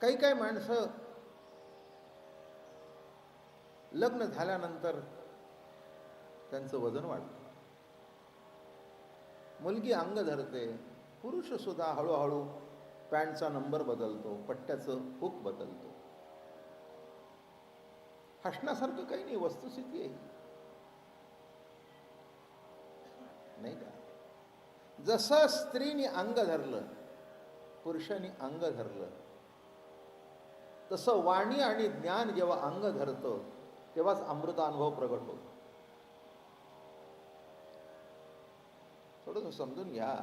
काही काही माणसं लग्न झाल्यानंतर त्यांचं वजन वाढतं, मुलगी अंग धरते, पुरुष सुद्धा हळूहळू पॅन्टचा नंबर बदलतो, पट्ट्याचं हुक बदलतो. हसण्यासारखं काही नाही, वस्तुस्थिती आहे नाही का. जसं स्त्रीने अंग धरलं, पुरुषांनी अंग धरलं, तसं वाणी आणि ज्ञान जेव्हा अंग धरतं तेव्हाच अमृतानुभव प्रगट होतो. थोडंसं समजून घ्या.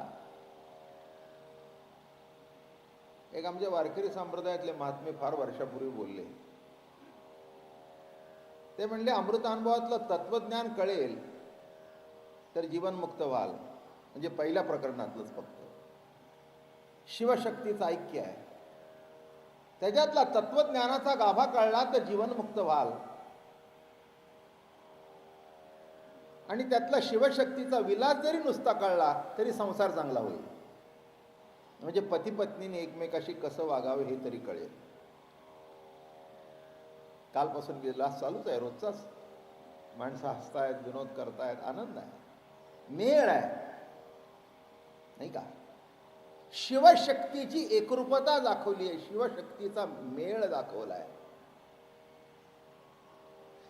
एक आमच्या वारकरी संप्रदायातले महात्मे फार वर्षापूर्वी बोलले. ते म्हणले, अमृतानुभवातलं तत्वज्ञान कळेल तर जीवनमुक्त व्हाल. म्हणजे पहिल्या प्रकरणातलंच फक्त शिवशक्तीचं ऐक्य आहे, त्याच्यातला तत्वज्ञानाचा गाभा कळला तर जीवनमुक्त व्हाल. आणि त्यातला शिवशक्तीचा विलास जरी नुसता कळला तरी संसार चांगला होईल. म्हणजे पती पत्नीने एकमेकाशी कसं वागावे हे तरी कळेल. कालपासून विलास चालूच आहे रोजचाच. माणसं हसतायत, विनोद करतायत, आनंद आहे, मेळ आहे नाही का. शिवशक्तीची एकरूपता दाखवली आहे, शिवशक्तीचा मेळ दाखवला आहे.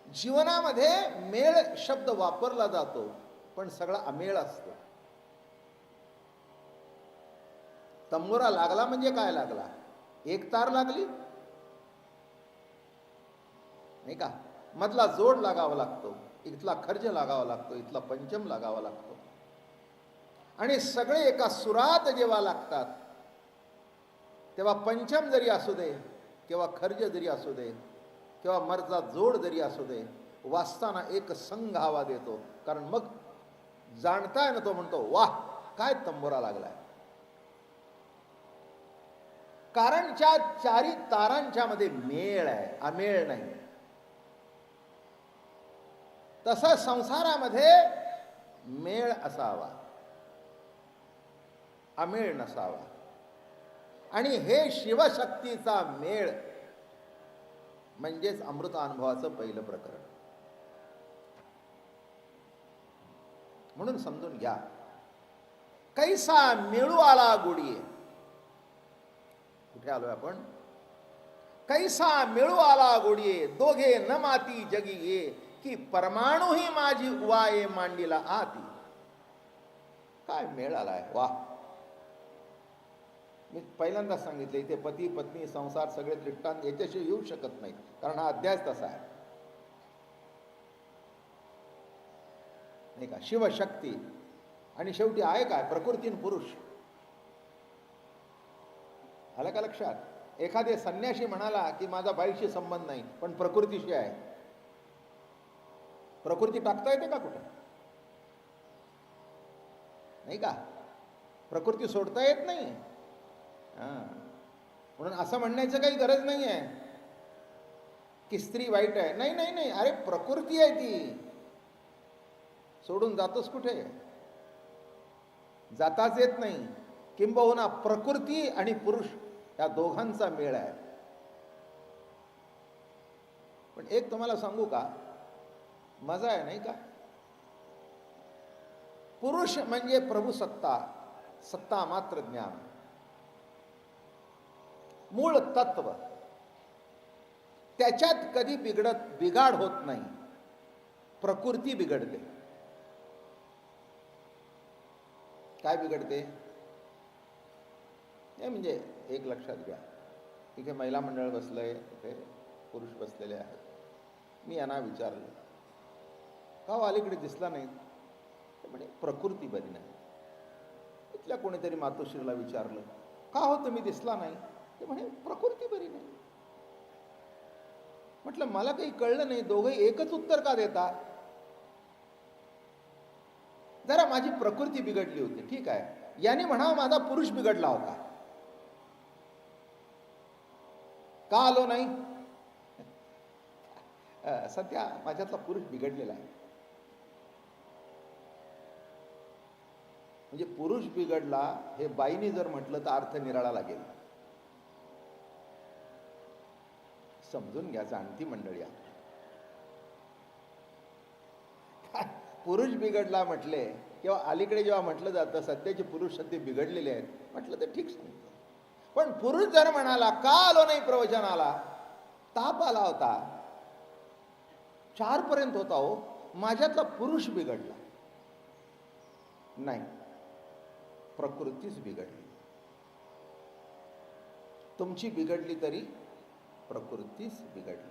जीवनामध्ये मेळ शब्द वापरला जातो पण सगळा अमेळ असतो. तंबोरा लागला म्हणजे काय लागला, एक तार लागली नाही का, मधला जोड लागावा लागतो, इथला खर्ज लागावा लागतो, इथला पंचम लागावा लागतो. आणि सगळे एका सुरात जेव्हा लागतात तेव्हा पंचम जरी असू दे किंवा खर्ज जरी असू दे किंवा मरचा जोड जरी असू दे, वाचताना एक संघ आवाज येतो. कारण मग जाणताय ना, तो म्हणतो वाह काय तंबोरा लागलाय. कारण त्या चारी तारांच्या मध्ये मेळ आहे, अमेळ नाही. तसा संसारामध्ये मेळ असावा, अमेळ नसावा. आणि हे शिवशक्तीचा मेळ म्हणजेच अमृत अनुभवाचं पहिलं प्रकरण. म्हणून समजून घ्या, कैसा मिळू आला गोडीये. कुठे आलोय आपण? कैसा मिळू आला गोडीये, दोघे न माती जगी ये, की परमाणू ही माझी उवाये मांडीला आती. काय मेळ आलाय, वा. मी पहिल्यांदा सांगितले, इथे पती पत्नी संसार सगळे दृष्टांत याच्याशिवाय येऊ शकत नाहीत, कारण हा अध्याय तसा आहे नाही का. शिवशक्ती आणि शेवटी आहे काय, प्रकृती आणि पुरुष. आलं का लक्षात? एखादे संन्यासी म्हणाला की माझा बाईशी संबंध नाही पण प्रकृतीशी आहे. प्रकृती टाकता येते का कुठे? नाही का. प्रकृती सोडता येत नाही. म्हणून असं म्हणण्याचं काही गरज नाही आहे की स्त्री वाईट आहे. नाही नाही नाही, अरे प्रकृती आहे ती, सोडून जातोस कुठे? जाताच येत नाही. किंबहुना प्रकृती आणि पुरुष या दोघांचा मेळ आहे. पण एक तुम्हाला सांगू का, मजा आहे नाही का. पुरुष म्हणजे प्रभू सत्ता, सत्ता मात्र ज्ञान, मूळ तत्व. त्याच्यात कधी बिघाड होत नाही, प्रकृती बिघडते. काय बिघडते हे म्हणजे एक लक्षात घ्या. इथे महिला मंडळ बसलंय, इथे पुरुष बसलेले आहेत. मी यांना विचारलं, का अलीकडे दिसला नाही? ते म्हणे प्रकृती बरी नाही. इथल्या कोणीतरी मातोश्रीला विचारलं, का हो तुम्ही दिसला नाही? ते म्हणे प्रकृती बरी नाही. म्हटलं मला काही कळलं नाही, दोघे एकच उत्तर का देता? जरा माझी प्रकृती बिघडली होती, ठीक आहे. याने म्हणावं माझा पुरुष बिघडला होता, का आलो नाही? सध्या माझ्यातला पुरुष बिघडलेला आहे. म्हणजे पुरुष बिघडला हे बाईने जर म्हटलं तर अर्थ निराळा लागेल. समजून घ्या जाणती मंडळी. पुरुष बिघडला म्हटले किंवा अलीकडे जेव्हा म्हटलं जातं सध्याचे पुरुष सध्या बिघडलेले आहेत म्हटलं तर ठीक सांगतो. पण पुरुष जर म्हणाला का आलो नाही प्रवचनाला, ताप आला होता, 4 पर्यंत होता हो, माझ्यातला पुरुष बिघडला नाही, प्रकृतीच बिघडली. तुमची बिघडली तरी प्रकृतीच बिघडली.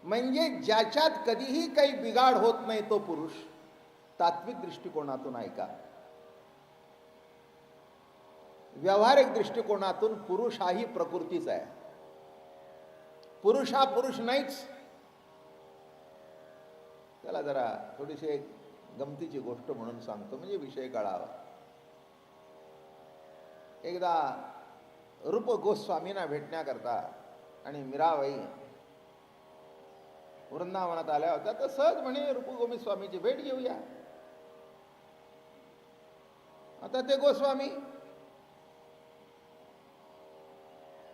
म्हणजे ज्याच्यात कधीही काही बिघाड होत नाही तो पुरुष. तात्विक दृष्टिकोनातून ऐका, व्यावहारिक दृष्टिकोनातून पुरुष हाही प्रकृतीच आहे. पुरुष हा पुरुष नाहीच. त्याला जरा थोडीशी एक गमतीची गोष्ट म्हणून सांगतो, म्हणजे विषय कळावा. एकदा रूप गोस्वामींना भेटण्याकरता आणि मीराबाई वृंदावनात आल्या होत्या, तर सहज म्हणे रूप गोस्वामीची भेट घेऊया. आता ते गोस्वामी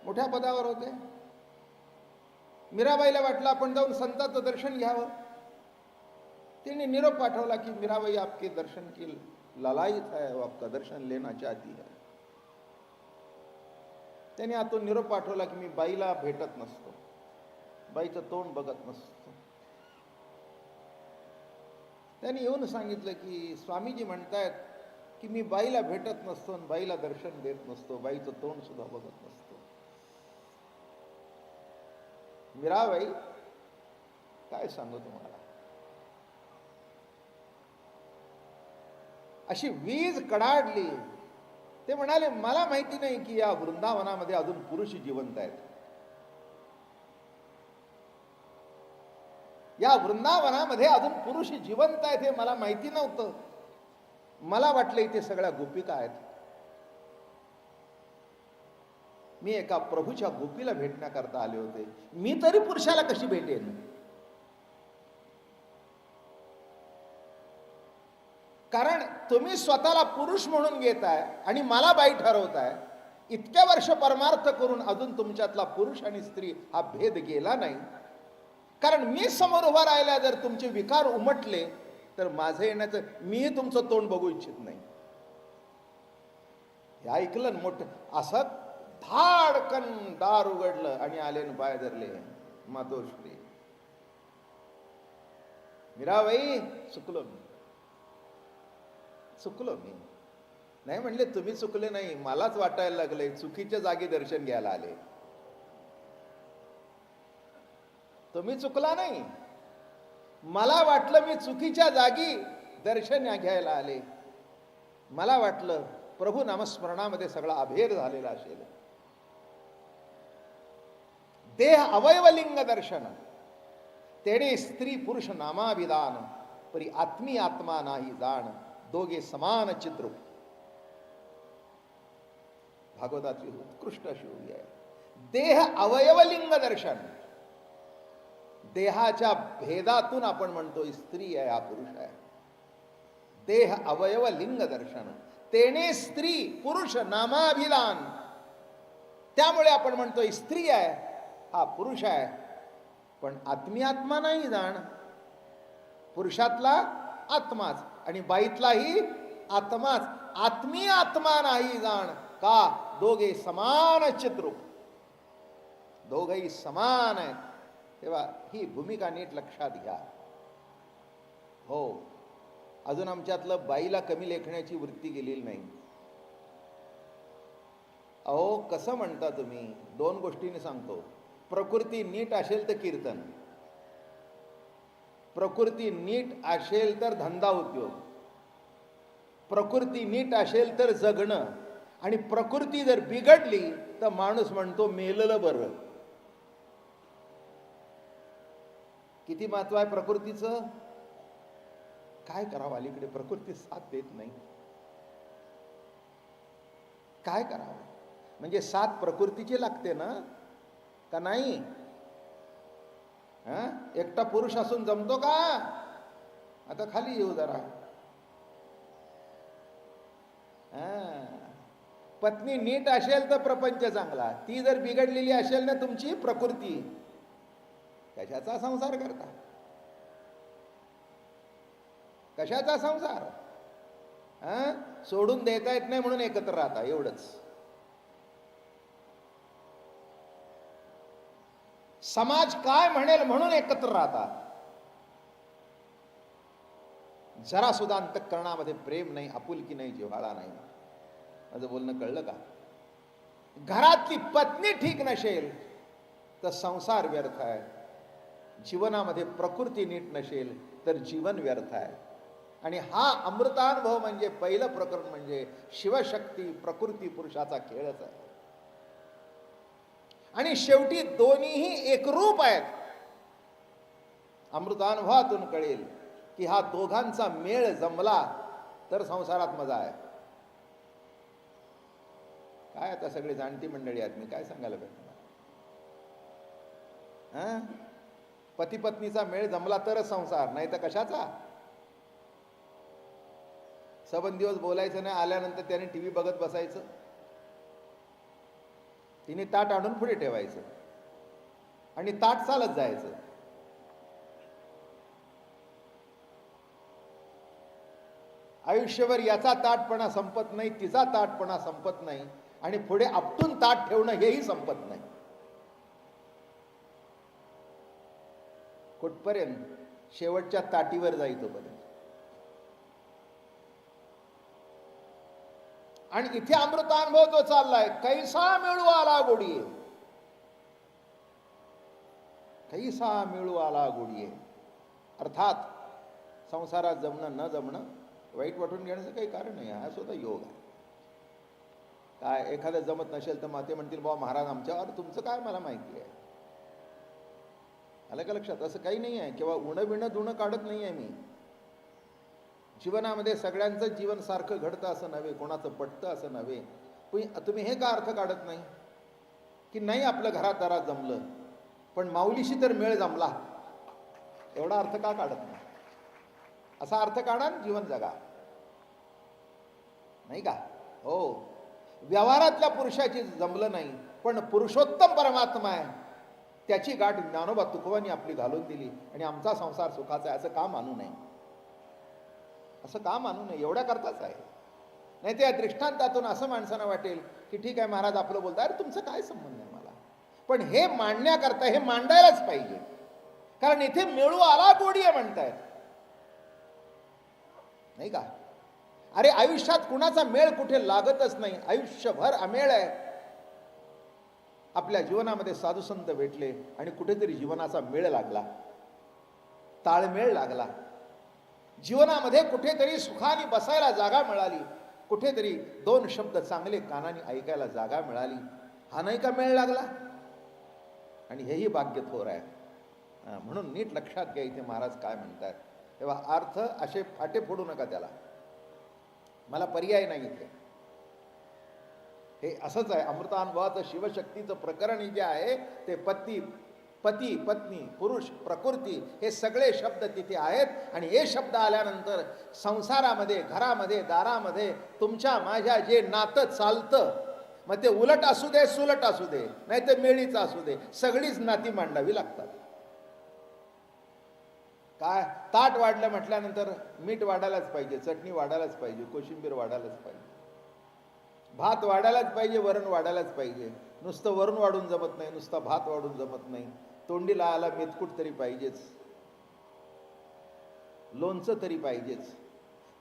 मोठ्या पदावर होते. मीराबाईला वाटलं आपण जाऊन संतांचं दर्शन घ्यावं. तिने निरोप पाठवला की मीराबाई आपके दर्शन की ललायत है, वो आपका दर्शन लेना चाहती है. त्याने आतून निरोप पाठवला की मी बाईला भेटत नसतो, बाईचं तोंड बघत नसतो. त्यांनी येऊन सांगितलं की स्वामीजी म्हणतायत की मी बाईला भेटत नसतो, बाईला दर्शन देत नसतो, बाईचं तोंड सुद्धा बघत नसतो. मीराबाई काय सांगू तुम्हाला, अशी वीज कडाडली. ते म्हणाले मला माहिती नाही की या वृंदावनामध्ये अजून पुरुष जिवंत आहेत. या वृंदावनामध्ये अजून पुरुष जिवंत आहेत हे मला माहिती नव्हतं. मला वाटलं इथे सगळ्या गोपिका आहेत. मी एका प्रभूच्या गोपीला भेटण्याकरता आले होते. मी तरी पुरुषाला कशी भेटेन? कारण तुम्ही स्वतःला पुरुष म्हणून घेताय आणि मला बाई ठरवताय. इतक्या वर्ष परमार्थ करून अजून तुमच्यातला पुरुष आणि स्त्री हा भेद गेला नाही. कारण मी समोर उभा राहिला जर तुमचे विकार उमटले तर माझं येण्याचं, मीही तुमचं तोंड बघू इच्छित नाही. हे ऐकलं मोठं, असं धाडकन दार उघडलं आणि आले न पाय धरले. मातोश्री मीराबाई चुकलो मी, चुकलो मी. नाही म्हणले तुम्ही चुकले नाही, मलाच वाटायला लागले चुकीच्या जागी दर्शन घ्यायला आले. तुम्ही चुकला नाही, मला वाटलं मी चुकीच्या जागी दर्शन घ्यायला आले. मला वाटलं प्रभू नामस्मरणामध्ये सगळा अभेद झालेला असेल. देह अवयवलिंग दर्शन तेणे स्त्री पुरुष नामाभिधान, परी आत्मी आत्मा नाही जाण, दोघे समान चित्र. भागवताची उत्कृष्ट अशी उभी आहे. देह अवयवलिंग दर्शन, देहाच्या भेदातून आपण म्हणतो स्त्री आहे हा पुरुष आहे. देह अवयव लिंग दर्शन तेने स्त्री पुरुष नामाभिधान, त्यामुळे आपण म्हणतो स्त्री आहे हा पुरुष आहे. पण आत्मी-आत्मा नाही जाण, पुरुषातला आत्माच आणि बाईतलाही आत्माच. आत्मी-आत्मा नाही जाण का, दोघे समान चित्रूप, दोघही समान आहेत. तेव्हा ही भूमिका नीट लक्षात घ्या. हो, अजून आमच्यातलं बाईला कमी लेखण्याची वृत्ती गेलेली नाही. अहो कसं म्हणता तुम्ही, 2 गोष्टींनी सांगतो. प्रकृती नीट असेल तर कीर्तन, प्रकृती नीट असेल तर धंदा उद्योग, प्रकृती नीट असेल तर जगणं, आणि प्रकृती जर बिघडली तर माणूस म्हणतो मेलेलं बरं. किती महत्व आहे प्रकृतीचं. काय करावं, अलीकडे प्रकृती साथ देत नाही. काय करावं, म्हणजे साथ प्रकृतीची लागते ना का नाही? एकटा पुरुष असून जमतो का? आता खाली येऊ जरा. पत्नी नीट असेल तर प्रपंच चांगला, ती जर बिघडलेली असेल ना तुमची प्रकृती कशाचा संसार करता? कशाचा संसार? सोडून देता येत नाही म्हणून एकत्र राहता, एवढंच. समाज काय म्हणेल म्हणून एकत्र राहता. जरा सुद्धा अंतःकरणामध्ये प्रेम नाही, आपुलकी नाही, जिव्हाळा नाही. माझं बोलणं कळलं का? घरातली पत्नी ठीक नसेल तर संसार व्यर्थ आहे. जीवनामध्ये प्रकृती नीट नसेल तर जीवन व्यर्थ आहे. आणि हा अमृतानुभव म्हणजे पहिलं प्रकरण म्हणजे शिवशक्ती प्रकृती पुरुषाचा खेळच आहे. आणि शेवटी दोन्हीही एकरूप आहेत. अमृतानुभवातून कळेल की हा दोघांचा मेळ जमला तर संसारात मजा आहे. काय आता सगळी जाणती मंडळी आहेत, मी काय सांगायला पाहिजे? पती पत्नीचा मेळ जमला तरच संसार, नाही तर कशाचा? सबंध दिवस बोलायचं नाही, आल्यानंतर त्याने टीव्ही बघत बसायचं, तिने ताट आणून पुढे ठेवायचं आणि ताट चालत जायचं. आयुष्यभर याचा ताटपणा संपत नाही, तिचा ताटपणा संपत नाही आणि पुढे आपटून ताट ठेवणं हेही संपत नाही. कुठपर्यंत? शेवटच्या ताटीवर जायचं पर्यंत. आणि इथे अमृतानुभव तो चाललाय. कैसा मिळू आला गोडीये, कैसा मिळू आला गोडीये. अर्थात संसारात जमणं न जमणं वाईट वाटून घेण्याचं काही कारण नाही, हा स्वतः योग आहे. काय एखादं जमत नसेल तर माते म्हणतील बाबा महाराज आमच्यावर, तुमचं काय मला माहिती आहे. आलं का लक्षात? असं काही नाही आहे किंवा उणं बिणं धुणं काढत नाही आहे मी. जीवनामध्ये सगळ्यांचं जीवन सारखं घडतं असं नव्हे, कोणाचं पटतं असं नव्हे. तुम्ही हे का अर्थ काढत नाही की नाही आपलं घरात दारात जमलं पण माऊलीशी तर मेळ जमला, एवढा अर्थ का काढत नाही? असा अर्थ काढा, जीवन जगा, नाही का? हो, व्यवहारातल्या पुरुषाची जमलं नाही पण पुरुषोत्तम परमात्मा आहे, त्याची गाठ ज्ञानोबा तुकोबांनी आपली घालून दिली आणि आमचा संसार सुखाचा आहे, असं का मानू नये? असं का मानू नये? एवढ्या करताच आहे. नाही त्या दृष्टांतातून असं माणसांना वाटेल की ठीक आहे महाराज आपलं बोलता, अरे तुमचं काय संबंध आहे मला? पण हे मांडण्याकरता हे मांडायलाच पाहिजे, कारण इथे मिळू आला गोडी आहे म्हणतायत, नाही का? अरे आयुष्यात कुणाचा मेळ कुठे लागतच नाही, आयुष्यभर अमेळ आहे. आपल्या जीवनामध्ये साधुसंत भेटले आणि कुठेतरी जीवनाचा मेळ लागला, ताळमेळ लागला. जीवनामध्ये कुठेतरी सुखाने बसायला जागा मिळाली, कुठेतरी दोन शब्द चांगले कानाने ऐकायला जागा मिळाली. हा नाही का मेळ लागला? आणि हेही भाग्य थोर आहे. म्हणून नीट लक्षात घ्या इथे महाराज काय म्हणतात. तेव्हा अर्थ असे फाटे फोडू नका त्याला, मला पर्याय नाही इथे. हे असंच आहे. अमृतानुभवाचं शिवशक्तीचं प्रकरण जे आहे ते पती पत्नी पुरुष प्रकृती हे सगळे शब्द तिथे आहेत. आणि हे शब्द आल्यानंतर संसारामध्ये घरामध्ये दारामध्ये तुमच्या माझ्या जे नातं चालतं, मग ते उलट असू दे सुलट असू दे नाही तर मेळीचं असू दे, सगळीच नाती मांडावी लागतात. काय ताट वाढलं म्हटल्यानंतर मीठ वाढायलाच पाहिजे, चटणी वाढायलाच पाहिजे, कोशिंबीर वाढायलाच पाहिजे, भात वाढायलाच पाहिजे, वरण वाढायलाच पाहिजे. नुसतं वरण वाढून जमत नाही, नुसता भात वाढून जमत नाही. तोंडी लावायला मेथकूट तरी पाहिजेच, लोणचं तरी पाहिजेच.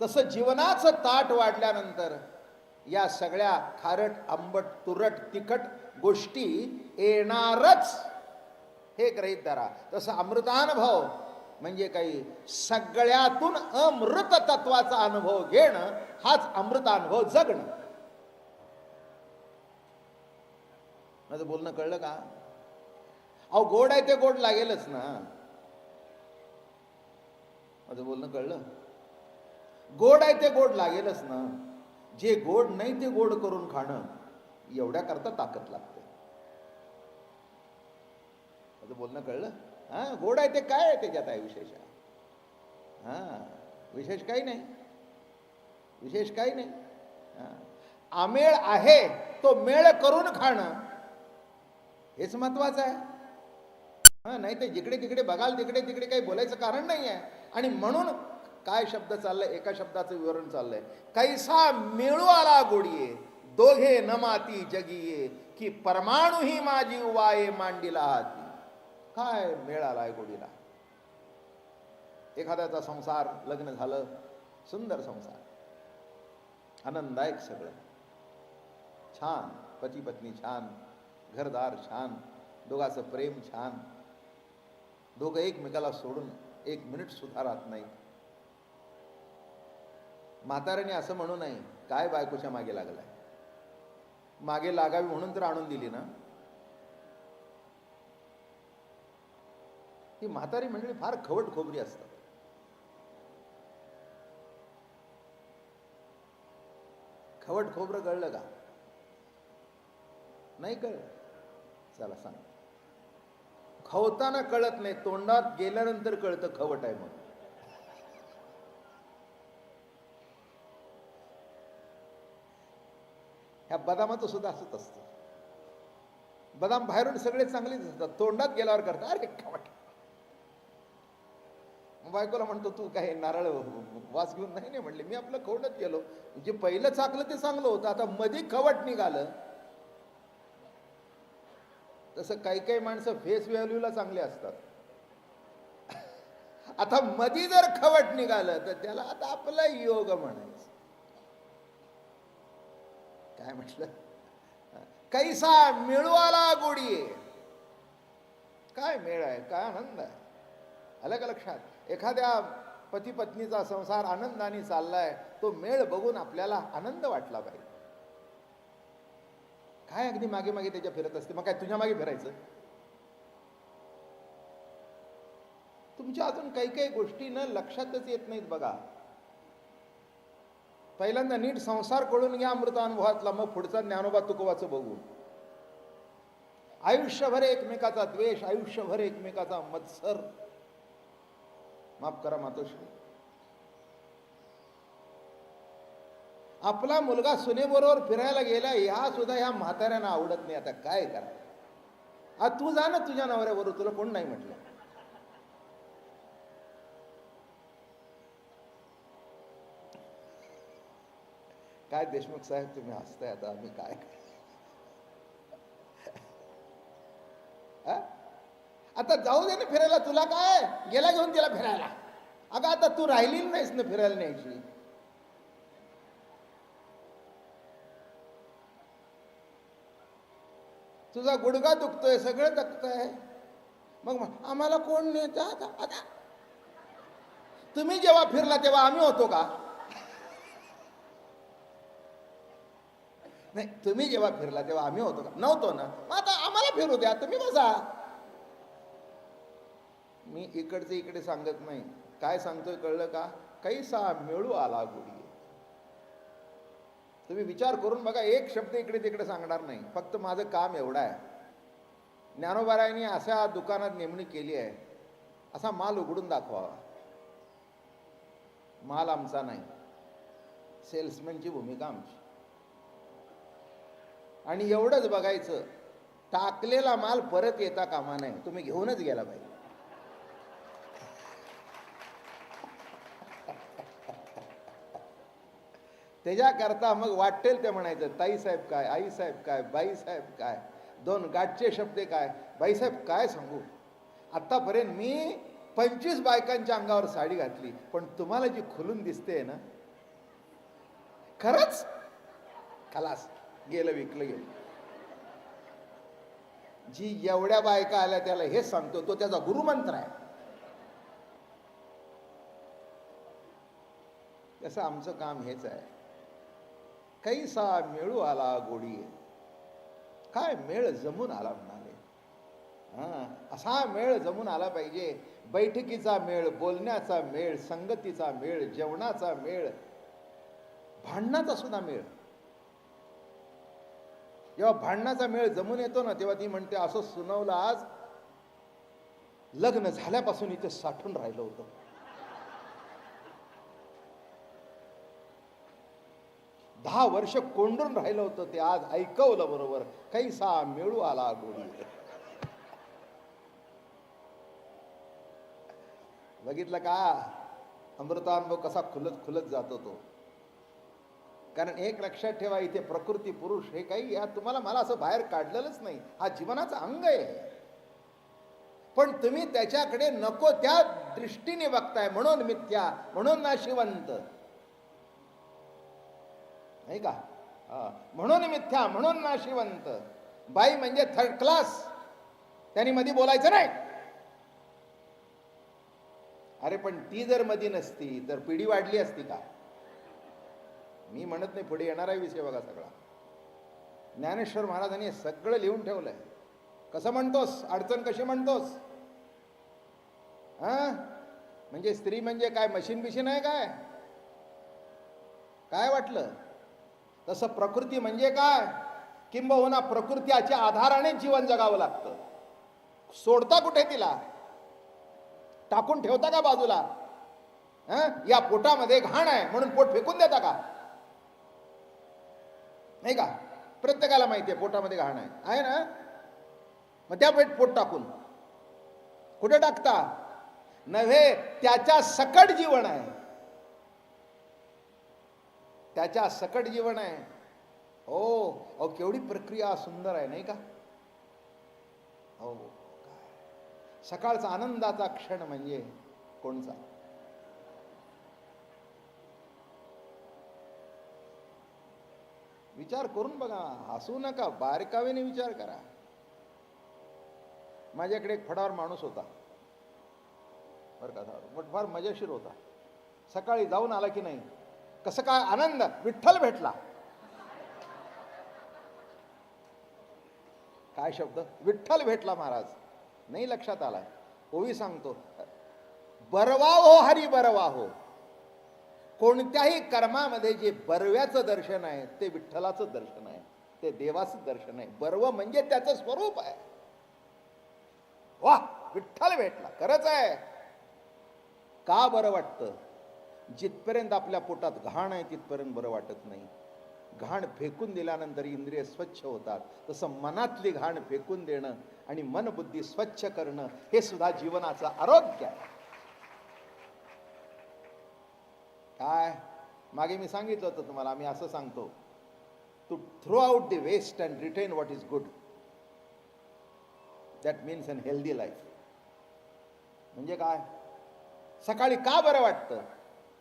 तसं जीवनाचं ताट वाढल्यानंतर या सगळ्या खारट आंबट तुरट तिखट गोष्टी येणारच, हे गृहीत धरा. तसं अमृतानुभव म्हणजे काही सगळ्यातून अमृत तत्वाचा अनुभव घेणं, हाच अमृतानुभव जगणं. माझं बोलणं कळलं का? अहो गोड आहे ते गोड लागेलच ना. माझं बोलणं कळलं? गोड आहे ते गोड लागेलच ना. जे गोड नाही ते गोड करून खाणं, एवढ्या करता ताकद लागते. माझं बोलणं कळलं? गोड आहे ते काय आहे त्याच्यात आहे विशेष? विशेष काही नाही, विशेष काही नाही. आमेळ आहे तो मेळ करून खाणं हेच महत्वाचं आहे. हा, नाही ते जिकडे तिकडे बघाल तिकडे तिकडे काही बोलायचं कारण नाही आहे. आणि म्हणून काय शब्द चाललंय, एका शब्दाचं विवरण चाललंय, कैसा मिळू आला गोडीये दोघे न माती जगिये की परमाणू ही माझी उवाये मांडीला हाती. काय मेळ आलाय गोडीला. एखाद्याचा संसार, लग्न झालं, सुंदर संसार, आनंददायक सगळं छान, पती पत्नी छान, घरदार छान, दोघांचं प्रेम छान, दोघं एकमेकाला सोडून एक मिनिट सुद्धा राहत नाही. म्हाताऱ्याने असं म्हणू नये काय बायकोच्या मागे लागलाय. मागे लागावी म्हणून तर आणून दिली ना. ही म्हातारी मंडळी फार खवट खोबरी असतात. खवट खोबरं कळलं का? नाही कळलं. चला सांग. खवताना कळत नाही, तोंडात गेल्यानंतर कळतं खवट आहे म्हणून. ह्या बदामाचं सुद्धा असंच असतं. बदाम बाहेरून सगळे चांगलेच असतात, तोंडात गेल्यावर करतात अरे खवट. बायकोला म्हणतो तू काय नारळ वास घेऊन नाही. म्हणले मी आपलं खवडत गेलो, जे पहिलं चाकलं ते चांगलं होतं, आता मध्ये खवट निघालं. तसं काही काही माणसं फेस व्हॅल्यूला चांगले असतात. आता मधी जर खवट निघालं तर त्याला आता आपला योग म्हणायचं. काय म्हटलं, कैसा मिळवाला गोडीये. काय मेळ आहे, काय आनंद आहे. आलं का लक्षात? एखाद्या पती पत्नीचा संसार आनंदाने चाललाय, तो मेळ बघून आपल्याला आनंद वाटला पाहिजे. काय अगदी मागे मागे त्याच्या फिरत असते. मग काय तुझ्या मागे फिरायचं? तुमच्या अजून काही काही गोष्टी ना लक्षातच येत नाहीत बघा. पहिल्यांदा नीट संसार कळून घ्या अमृतानुभवातला, मग पुढचा ज्ञानोबा तुकोबाचं बघू. आयुष्यभर एकमेकाचा द्वेष, आयुष्यभर एकमेकाचा मत्सर. माफ करा मातोश्री, आपला मुलगा सुनेबरोबर फिरायला गेला, ह्या सुद्धा ह्या म्हाताऱ्यांना आवडत नाही. आता काय करा? तू जा ना तुझ्या नवऱ्याबरोबर, तुला कोण नाही म्हटलं. काय देशमुख साहेब तुम्ही हसताय, आता आम्ही काय. आता जाऊ दे ना फिरायला, तुला काय गेला घेऊन तिला फिरायला. अगं आता तू राहिली नाहीस ना फिरायला न्यायची. तुझा गुडघा दुखतोय, सगळं दुखतंय, मग आम्हाला कोण नेत? आता तुम्ही जेव्हा फिरला तेव्हा आम्ही होतो का? नाही, तुम्ही जेव्हा फिरला तेव्हा आम्ही होतो का? नव्हतो ना. मग आता आम्हाला फिरू द्या, तुम्ही बसा. मी इकडचे इकडे सांगत नाही, काय सांगतोय कळलं का? कैसा मिळू आला गोडी. तुम्ही विचार करून बघा, एक शब्द इकडे तिकडे सांगणार नाही. फक्त माझं काम एवढं आहे, ज्ञानोबारायांनी अशा दुकानात नेमणूक केली आहे, असा माल उघडून दाखवावा. माल आमचा नाही, सेल्समॅनची भूमिका आमची. आणि एवढंच बघायचं, टाकलेला माल परत येता कामा नये, तुम्ही घेऊनच गेला पाहिजे. त्याच्याकरता मग वाटेल ते म्हणायचं, ताईसाहेब काय, आईसाहेब काय, बाईसाहेब काय, दोन गाठचे शब्द काय, बाईसाहेब काय सांगू. आत्तापर्यंत मी 25 बायकांच्या अंगावर साडी घातली, पण तुम्हाला जी खुलून दिसते ना, खरंच खलास, गेलं विकलं गेलं. जी एवढ्या बायका आल्या त्याला हेच सांगतो, तो त्याचा गुरुमंत्र आहे. तसं आमचं काम हेच आहे. कैसा मेळू आला गोडी. काय मेळ जमून आला म्हणाले. असा मेळ जमून आला पाहिजे. बैठकीचा मेळ, बोलण्याचा मेळ, संगतीचा मेळ, जेवणाचा मेळ, भांडणाचा सुद्धा मेळ. जेव्हा भांडणाचा मेळ जमून येतो ना, तेव्हा ती म्हणते, असं सुनावलं आज, लग्न झाल्यापासून इथे साठून राहिलं होतं. दहा वर्ष कोंडून राहिलं होतं, ते आज ऐकवलं बरोबर. कैसा मेळू आला गोडी. बघितलं का अमृतानुभव कसा खुलत खुलत जातो तो. कारण एक लक्षात ठेवा, इथे प्रकृती पुरुष हे काही या तुम्हाला मला असं बाहेर काढलेलंच नाही, हा जीवनाचा अंग आहे. पण तुम्ही त्याच्याकडे नको त्या दृष्टीने बघताय, म्हणून मिथ्या, म्हणून नाशिवंत, नाही का? म्हणून मिथ्या, म्हणून नाशिवंत. बाई म्हणजे थर्ड क्लास, त्यांनी मध्ये बोलायचं नाही. अरे पण ती जर मध्ये नसती तर पिढी वाढली असती का? मी म्हणत नाही, पुढे येणारा विषय बघा सगळा. ज्ञानेश्वर महाराजांनी सगळं लिहून ठेवलंय. कसं म्हणतोस, अडचण कशी म्हणतोस? म्हणजे स्त्री म्हणजे काय मशीन बिशीन आहे काय? काय वाटलं? तसं प्रकृती म्हणजे काय? किंबहुना प्रकृतीच्या आधाराने जीवन जगावं लागतं. सोडता कुठे तिला? टाकून ठेवता का बाजूला? या पोटामध्ये घाण आहे म्हणून पोट फेकून देता का? नाही का? प्रत्येकाला माहिती आहे पोटामध्ये घाण आहे ना. मग त्या पोट टाकून कुठे टाकता? नव्हे, त्याच्या सकट जीवन आहे, त्याच्या सकट जीवन आहे. हो, केवढी प्रक्रिया सुंदर आहे, नाही का? हो, सकाळचा आनंदाचा क्षण म्हणजे कोणचा? विचार करून बघा, हसू नका, बारकावेने विचार करा. माझ्याकडे एक फडावर माणूस होता बरं का, फार मजेशीर होता. सकाळी जाऊन आला की नाही, कसं काय आनंद, विठ्ठल भेटला. काय शब्द? विठ्ठल भेटला महाराज. नाही लक्षात आला. ओवी सांगतो, बरवा हो हरी बरवा हो. कोणत्याही कर्मामध्ये जे बरव्याचं दर्शन आहे ते विठ्ठलाचं दर्शन आहे, ते देवाचं दर्शन आहे. बरव म्हणजे त्याचं स्वरूप आहे. वा, विठ्ठल भेटला. खरंच आहे. का बरं वाटतं? जिथपर्यंत आपल्या पोटात घाण आहे तिथपर्यंत बरं वाटत नाही. घाण फेकून दिल्यानंतर इंद्रिय स्वच्छ होतात. तसं मनातली घाण फेकून देणं आणि मन बुद्धी स्वच्छ करणं हे सुद्धा जीवनाचं आरोग्य आहे. काय मागे मी सांगितलं होतं तुम्हाला, आम्ही असं सांगतो, to throw out the waste and retain what is good, that means unhealthy life. म्हणजे काय? सकाळी का बरं वाटतं?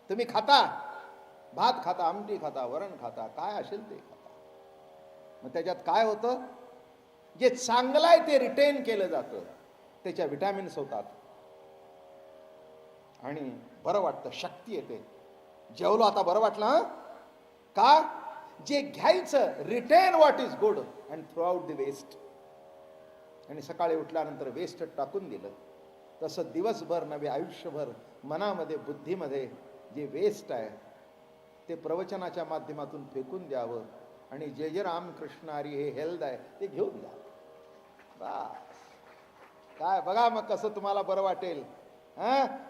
तुम्ही खाता, भात खाता, आमटी खाता, वरण खाता, काय असेल ते खाता. मग त्याच्यात काय होतं? जे चांगलं आहे ते रिटेन केलं जातं, त्याच्या विटॅमिन्स होतात आणि बरं वाटतं, शक्ती येते. जेवलो आता बरं वाटलं. का? जे घ्यायचं, retain what is good and throw out the waste. आणि सकाळी उठल्यानंतर वेस्ट टाकून दिलं. तसं दिवसभर नव्हे, आयुष्यभर मनामध्ये बुद्धीमध्ये जे वेस्ट आहे ते प्रवचनाच्या माध्यमातून फेकून द्यावं आणि जे जे रामकृष्ण हरी हे हेल्थ आहे ते घेऊन द्या. बस. काय बघा मग कसं तुम्हाला बरं वाटेल.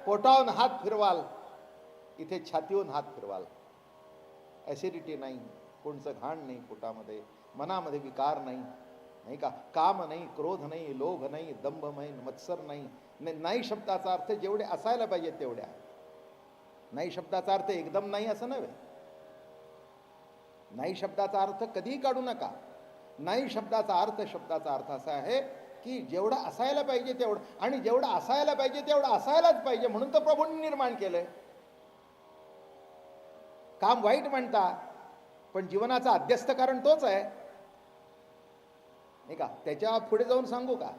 पोटावून हात फिरवाल, इथे छातीहून हात फिरवाल. ॲसिडिटी नाही, कोणचं घाण नाही पोटामध्ये, मनामध्ये विकार नाही, नाही का? काम नाही, क्रोध नाही, लोभ नाही, दंभ नाही, मत्सर नाही. नाही शब्दाचा अर्थ जेवढे असायला पाहिजे तेवढ्या. नाही शब्दाचा अर्थ एकदम नाही असं नव्हे. नाही शब्दाचा अर्थ कधीही काढू नका. नाही शब्दाचा अर्थ असा आहे की जेवढं असायला पाहिजे तेवढं, आणि जेवढं असायला पाहिजे तेवढं असायलाच पाहिजे. म्हणून तर प्रभूंनी निर्माण केलंय. काम वाईट म्हणता, पण जीवनाचा अध्यस्त कारण तोच आहे, नाही का? त्याच्या पुढे जाऊन सांगू का?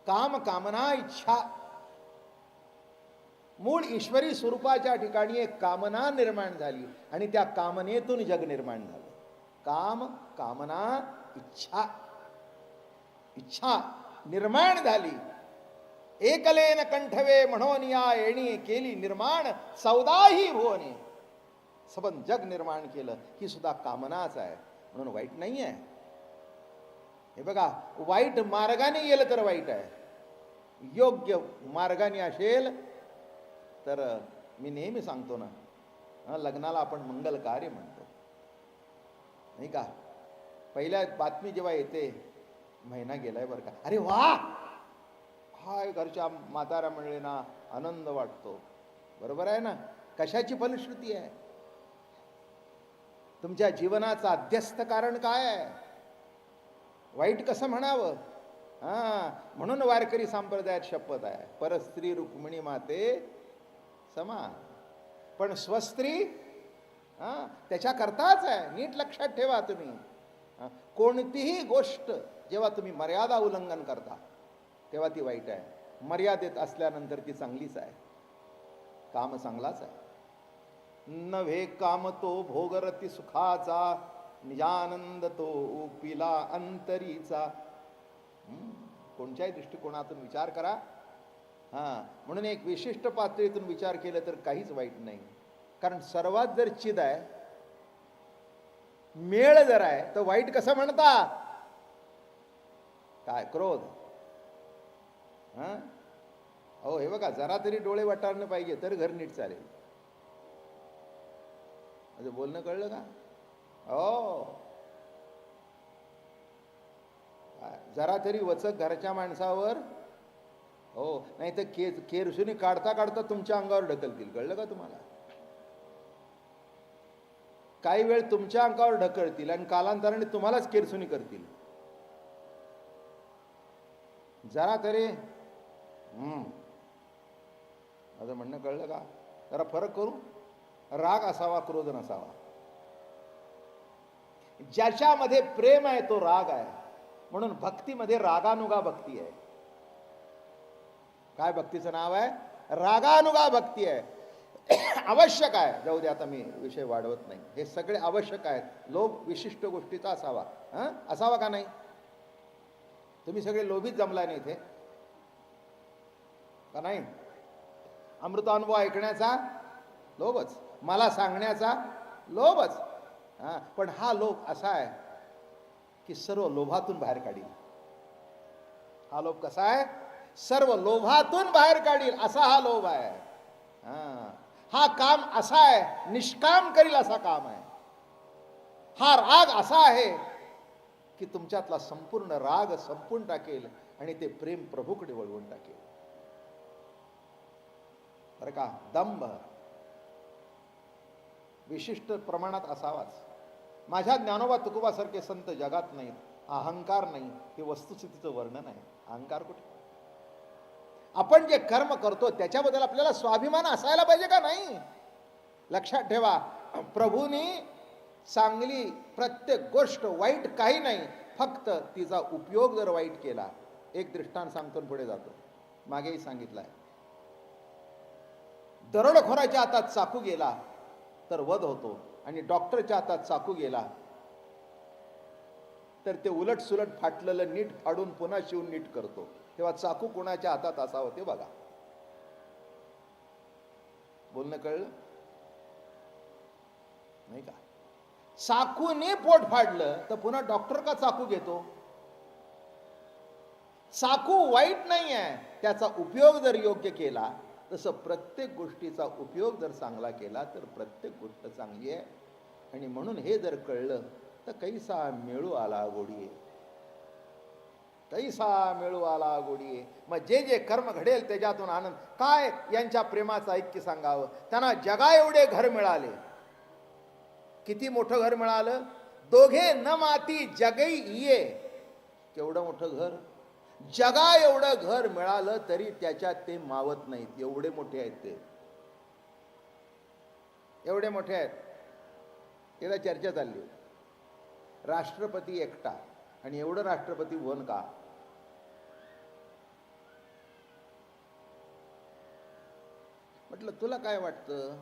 काम, कामना, इच्छा. मूळ ईश्वरी स्वरूपाच्या ठिकाणी एक कामना निर्माण झाली आणि त्या कामनेतून जग निर्माण झालं. काम, कामना, इच्छा. इच्छा निर्माण झाली. एकलेन कंठवे म्हणून या येणी केली निर्माण 14ही भुवने. सबंध जग निर्माण केलं. ही सुद्धा कामनाच आहे, म्हणून वाईट नाही आहे. हे बघा, वाईट मार्गाने गेलं तर वाईट आहे, योग्य मार्गाने असेल तर मी नेहमी सांगतो ना, लग्नाला आपण मंगल कार्य म्हणतो, नाही का? पहिल्या बातमी जेव्हा येते, महिना गेलाय बरं का, अरे वा काय घरच्या म्हाताऱ्या मंडळींना आनंद वाटतो. बरोबर आहे ना? कशाची फलश्रुती आहे? तुमच्या जीवनाचं अध्यस्त कारण काय आहे? वाईट कसं म्हणावं? म्हणून वारकरी संप्रदायात शपथ आहे, परस्त्री रुक्मिणी माते समान. पण स्वस्त्री त्याच्याकरताच आहे. नीट लक्षात ठेवा तुम्ही. कोणतीही गोष्ट जेव्हा तुम्ही मर्यादा उल्लंघन करता तेव्हा ती वाईट आहे. मर्यादेत असल्यानंतर ती चांगलीच आहे. काम चांगलाच आहे. नव्हे काम तो भोगरती सुखाचा, निजानंद तो पिला अंतरीचा. कोणत्याही दृष्टिकोनातून विचार करा. म्हणून एक विशिष्ट पातळीतून विचार केला तर काहीच वाईट नाही. कारण सर्वात जर चिद आहे, मेळ जर आहे, तर वाईट कसं म्हणता? काय क्रोध? हो, हे बघा, जरा तरी डोळे वाटारणं पाहिजे तर घर नीट चालेल. माझं बोलणं कळलं का? हो, जरा तरी वचक घरच्या माणसावर. हो, नाही तर केरसुनी काढता काढता तुमच्या अंगावर ढकलतील. कळलं का तुम्हाला? काही वेळ तुमच्या अंगावर ढकलतील आणि कालांतराने तुम्हालाच केरसुनी करतील. जरा तरी माझं म्हणणं कळलं का? जरा फरक करू. राग असावा, क्रोध नसावा. ज्याच्यामध्ये प्रेम आहे तो राग आहे. म्हणून भक्तीमध्ये रागानुगा भक्ती आहे. काय भक्तीचं नाव आहे? रागानुगा भक्ती आहे. आवश्यक आहे. जाऊ दे, आता मी विषय वाढवत नाही. हे सगळे आवश्यक आहेत. लोभ विशिष्ट गोष्टीचा असावा. असावा का नाही? तुम्ही सगळे लोभीत जमलाय ना इथे, का नाही? अमृतानुभव ऐकण्याचा लोभच, मला सांगण्याचा लोभच. पण हा लोभ असा आहे की सर्व लोभातून बाहेर काढील. हा लोभ कसा आहे? सर्व लोभातून बाहेर काढील असा हा लोभ आहे. हा काम असा आहे, निष्काम करील असा काम आहे. हा राग असा आहे की तुमच्यातला संपूर्ण राग संपून टाकेल आणि ते प्रेम प्रभूकडे वळवून टाकेल. बरं का? दंभ विशिष्ट प्रमाणात असावाच. माझ्या ज्ञानोबा तुकोबासारखे संत जगात नाहीत. अहंकार नाही, हे वस्तुस्थितीचं वर्णन आहे. अहंकार कुठे? आपण जे कर्म करतो त्याच्याबद्दल आपल्याला स्वाभिमान असायला पाहिजे का नाही? लक्षात ठेवा, प्रभूंनी चांगली प्रत्येक गोष्ट, वाईट काही नाही, फक्त तिचा उपयोग जर वाईट केला. एक दृष्टांत सांगतो पुढे जातो. मागेही सांगितलंय. दरोडेखोराच्या हातात चाकू गेला तर वध होतो, आणि डॉक्टरच्या हातात चाकू गेला तर ते उलट सुलट फाटलेलं नीट फाडून पुन्हा शिवून नीट करतो. तेव्हा चाकू कोणाच्या हातात असावं ते बघा. बोलणं कळलं नाही का? चाकूने पोट फाडलं तर पुन्हा डॉक्टर का चाकू घेतो? चाकू वाईट नाही आहे, त्याचा उपयोग जर योग्य केला, तसं प्रत्येक गोष्टीचा उपयोग जर चांगला केला तर प्रत्येक गोष्ट चांगली आहे. आणि म्हणून हे जर कळलं तर कैसा मेळू आला गोडीये, कैसा मेळू आला गोडीये. मग जे जे कर्म घडेल त्याच्यातून आनंद. काय यांच्या प्रेमाचं ऐक्य सांगावं. त्यांना जगा एवढे घर मिळाले. किती मोठं घर मिळालं? दोघे न माती जगई ये. केवढं मोठं घर? जगा एवढं घर मिळालं तरी त्याच्यात ते मावत नाहीत. एवढे मोठे आहेत ते, एवढे मोठे आहेत. एकदा चर्चा चालली, राष्ट्रपती एकटा आणि एवढं राष्ट्रपती वन का? म्हटलं तुला काय वाटतं?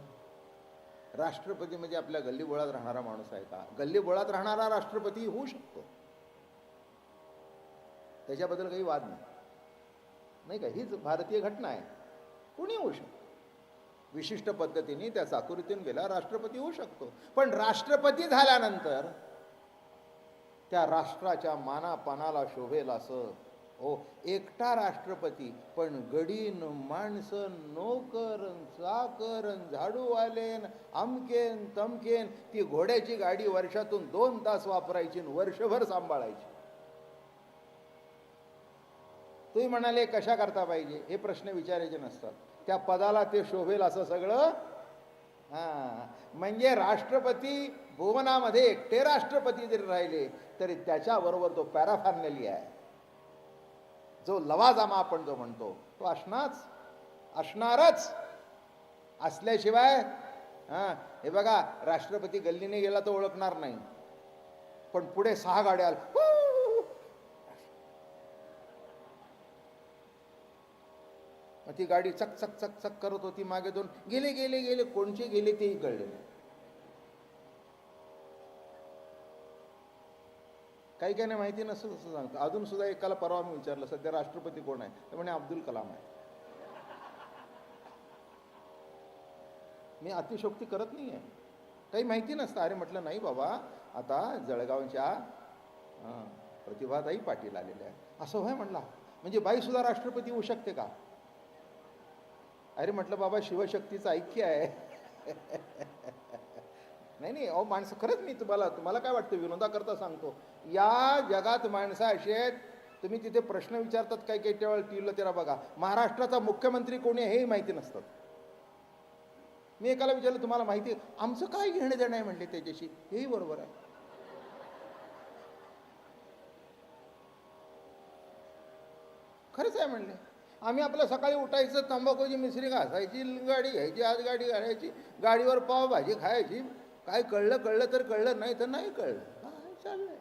राष्ट्रपती म्हणजे आपल्या गल्लीबोळात राहणारा माणूस आहे का? गल्लीबोळात राहणारा राष्ट्रपती होऊ शकतो, त्याच्याबद्दल काही वाद नाही का? हीच भारतीय घटना आहे. कुणी होऊ शकतो. विशिष्ट पद्धतीने त्या चाकुरीतून गेला राष्ट्रपती होऊ शकतो. पण राष्ट्रपती झाल्यानंतर त्या राष्ट्राच्या मानापानाला शोभेल असं, हो, एकटा राष्ट्रपती, पण गडीन माणसं, नोकर, चाकर, झाडूवालेन, अमकेन तमकेन. ती घोड्याची गाडी वर्षातून 2 तास वापरायची, वर्षभर सांभाळायची. तुम्ही म्हणाले कशा करता पाहिजे, हे प्रश्न विचारायचे नसतात. त्या पदाला ते शोभेल असं सगळं. म्हणजे राष्ट्रपती भुवनामध्ये एकटे राष्ट्रपती जरी राहिले तरी त्याच्याबरोबर तो पॅराफॅर्नली आहे, जो लवाजमा आपण जो म्हणतो तो असणारच. असल्याशिवाय हे बघा, राष्ट्रपती गल्लीने गेला तर ओळखणार नाही, पण पुढे 6 गाड्या ती गाडी चक चक चक चक करत होती, मागे 2 गेले गेले गेले, कोणचे गेले तेही कळले नाही. काही काही नाही माहिती नसतं तसं सांगतं. अजून सुद्धा एकाला परवा मी विचारलं सध्या राष्ट्रपती कोण आहे, तर म्हणे अब्दुल कलाम आहे. मी अतिशोक्ती करत नाही आहे, काही माहिती नसतं. अरे म्हटलं नाही बाबा, आता जळगावच्या प्रतिभाताई पाटील आलेल्या आहे. असं होय म्हणला, म्हणजे बाई सुद्धा राष्ट्रपती होऊ शकते का? अरे म्हटलं बाबा, शिवशक्तीचं ऐक्य आहे. नाही नाही, अहो माणसं, खरंच मी तुम्हाला काय वाटतं, विनोदाकरता सांगतो, या जगात माणसं अशी आहेत, तुम्ही तिथे प्रश्न विचारतात काही काही त्यावेळेला टीव्हीला, त्याला बघा, महाराष्ट्राचा मुख्यमंत्री कोणी आहे हेही माहिती नसतात. मी एकाला विचारलं तुम्हाला माहिती आहे, आमचं काय घेणं देणं आहे म्हणले त्याच्याशी, हेही बरोबर आहे. खरंच आहे म्हणले. आम्ही आपलं सकाळी उठायचं, तंबाखूची मिसरी घासायची, गाडी घ्यायची, आज गाडी घालायची, गाडीवर पावभाजी खायची, काय कळलं तर कळलं, नाही तर नाही कळलं, काय चाललंय.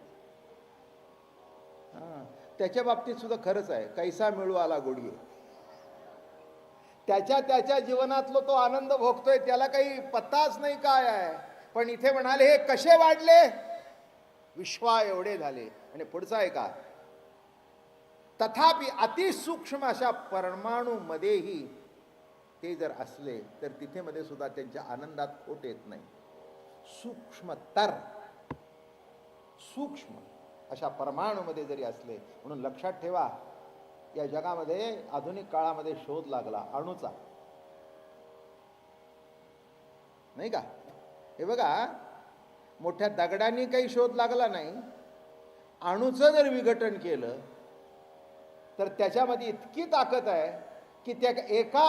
त्याच्या बाबतीत सुद्धा खरंच आहे, कैसा मिळू आला गोडी. त्याच्या जीवनातलो तो आनंद भोगतोय, त्याला काही पत्ताच नाही काय आहे. पण इथे म्हणाले हे कसे वाढले, विश्वा एवढे झाले. आणि पुढचा आहे का, तथापि अतिसूक्ष्म अशा परमाणूमध्येही ते जर असले तर तिथे मध्ये सुद्धा त्यांच्या आनंदात खोट येत नाही. सूक्ष्म अशा परमाणूमध्ये जरी असले. म्हणून लक्षात ठेवा, या जगामध्ये आधुनिक काळामध्ये शोध लागला अणूचा, नाही का? हे बघा, मोठ्या दगडांनी काही शोध लागला नाही, अणूचं जर विघटन केलं तर त्याच्यामध्ये इतकी ताकद आहे की त्या एका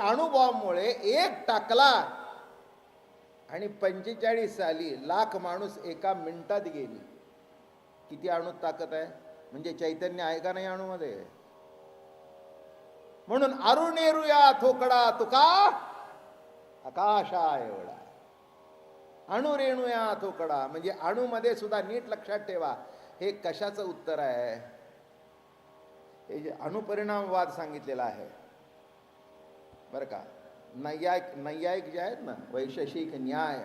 अणुबॉम्बमुळे एक टाकला आणि 45 लाख माणूस एका मिनिटात गेली. किती अणूत ताकद आहे, म्हणजे चैतन्य आहे का नाही अणूमध्ये? म्हणून अरुणेरुया थोकडा तुका आकाशा एवढा, अणुरेणुया थोकडा, म्हणजे अणूमध्ये सुद्धा. नीट लक्षात ठेवा, हे कशाचं उत्तर आहे? हे जे अणुपरिणामवाद सांगितलेला आहे बरं का, नैयायिक जे आहेत ना, वैशेषिक न्याय,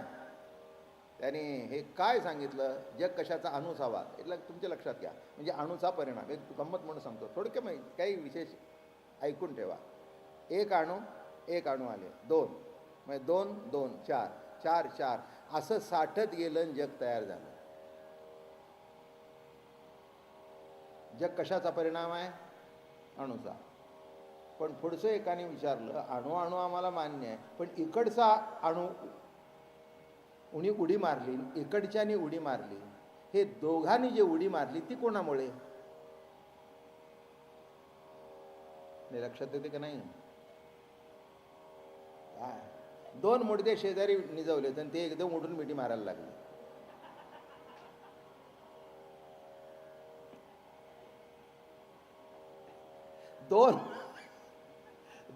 त्याने हे काय सांगितलं, जग कशाचा, अणूचा वाद. એટલે तुमच्या लक्षात घ्या, म्हणजे अणूचा परिणाम. एक गंमत म्हणून सांगतो, थोडक्यात माहिती, काही विशेष ऐकून ठेवा. एक अणू आले, 2, म्हणजे 2 2 4 4 4 असं साठत गेलं आणि जग तयार झालं. जग कशाचा परिणाम आहे? अणूचा. पण पुढचं एकाने विचारलं, अणू आम्हाला मान्य आहे, पण इकडचा अणू उडी मारली, इकडच्याने उडी मारली, हे दोघांनी जे उडी मारली ती कोणामुळे? लक्षात येते का नाही? 2 मुडदे शेजारी निजवले तर ते एकदम उडून मिठी मारायला लागले.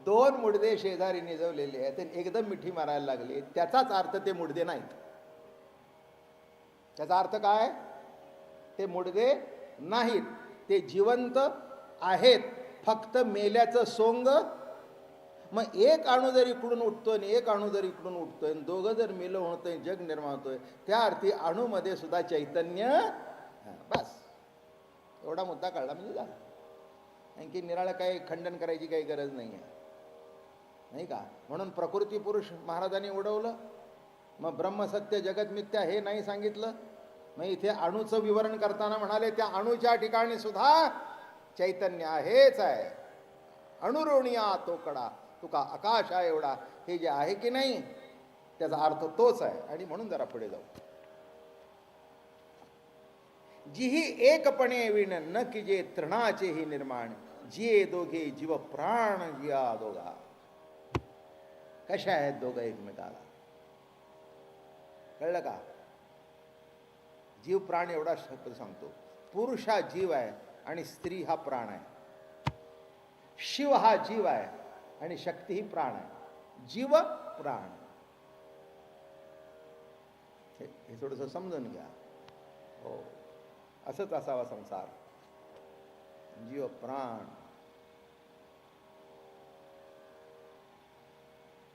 दोन मुडदे शेजारी निजवलेले आहेत आणि एकदम मिठी मारायला लागले, त्याचाच अर्थ ते मुडदे नाहीत. त्याचा अर्थ काय? ते मुडदे नाहीत, ते जिवंत आहेत, फक्त मेल्याचं सोंग. मग एक अणू जर इकडून उठतोय आणि एक अणू जर इकडून उठतोय आणि दोघं जर मिलन होतोय, जग निर्माण होतोय, त्या अर्थी अणूमध्ये सुद्धा चैतन्य. बस एवढा मुद्दा कळला म्हणजे झाला. आणखी निराळं काही खंडन करायची काही गरज नाही आहे, नाही का? म्हणून प्रकृती पुरुष महाराजांनी उडवलं, मग ब्रह्मसत्य जगत मिथ्या हे नाही सांगितलं. मग इथे अणूचं विवरण करताना म्हणाले त्या अणूच्या ठिकाणी सुद्धा चैतन्य आहेच आहे. अणुरोणिया तोकडा तुका आकाशा एवढा, हे जे आहे की नाही त्याचा अर्थ तोच आहे. आणि म्हणून जरा पुढे जाऊ. जिही एकपणे विण न की जे तृणाचेही निर्माण, जिये दोघे जीव प्राण जिया दोघा. कशा आहेत दोघं एकमेकाला, कळलं का? जीव प्राण एवढा शब्द सांगतो. पुरुष हा जीव आहे आणि स्त्री हा प्राण आहे. शिव हा जीव आहे आणि शक्ती ही प्राण आहे. जीव प्राण, हे थोडंसं समजून घ्या. हो, असंच असावा संसार. जीव प्राण.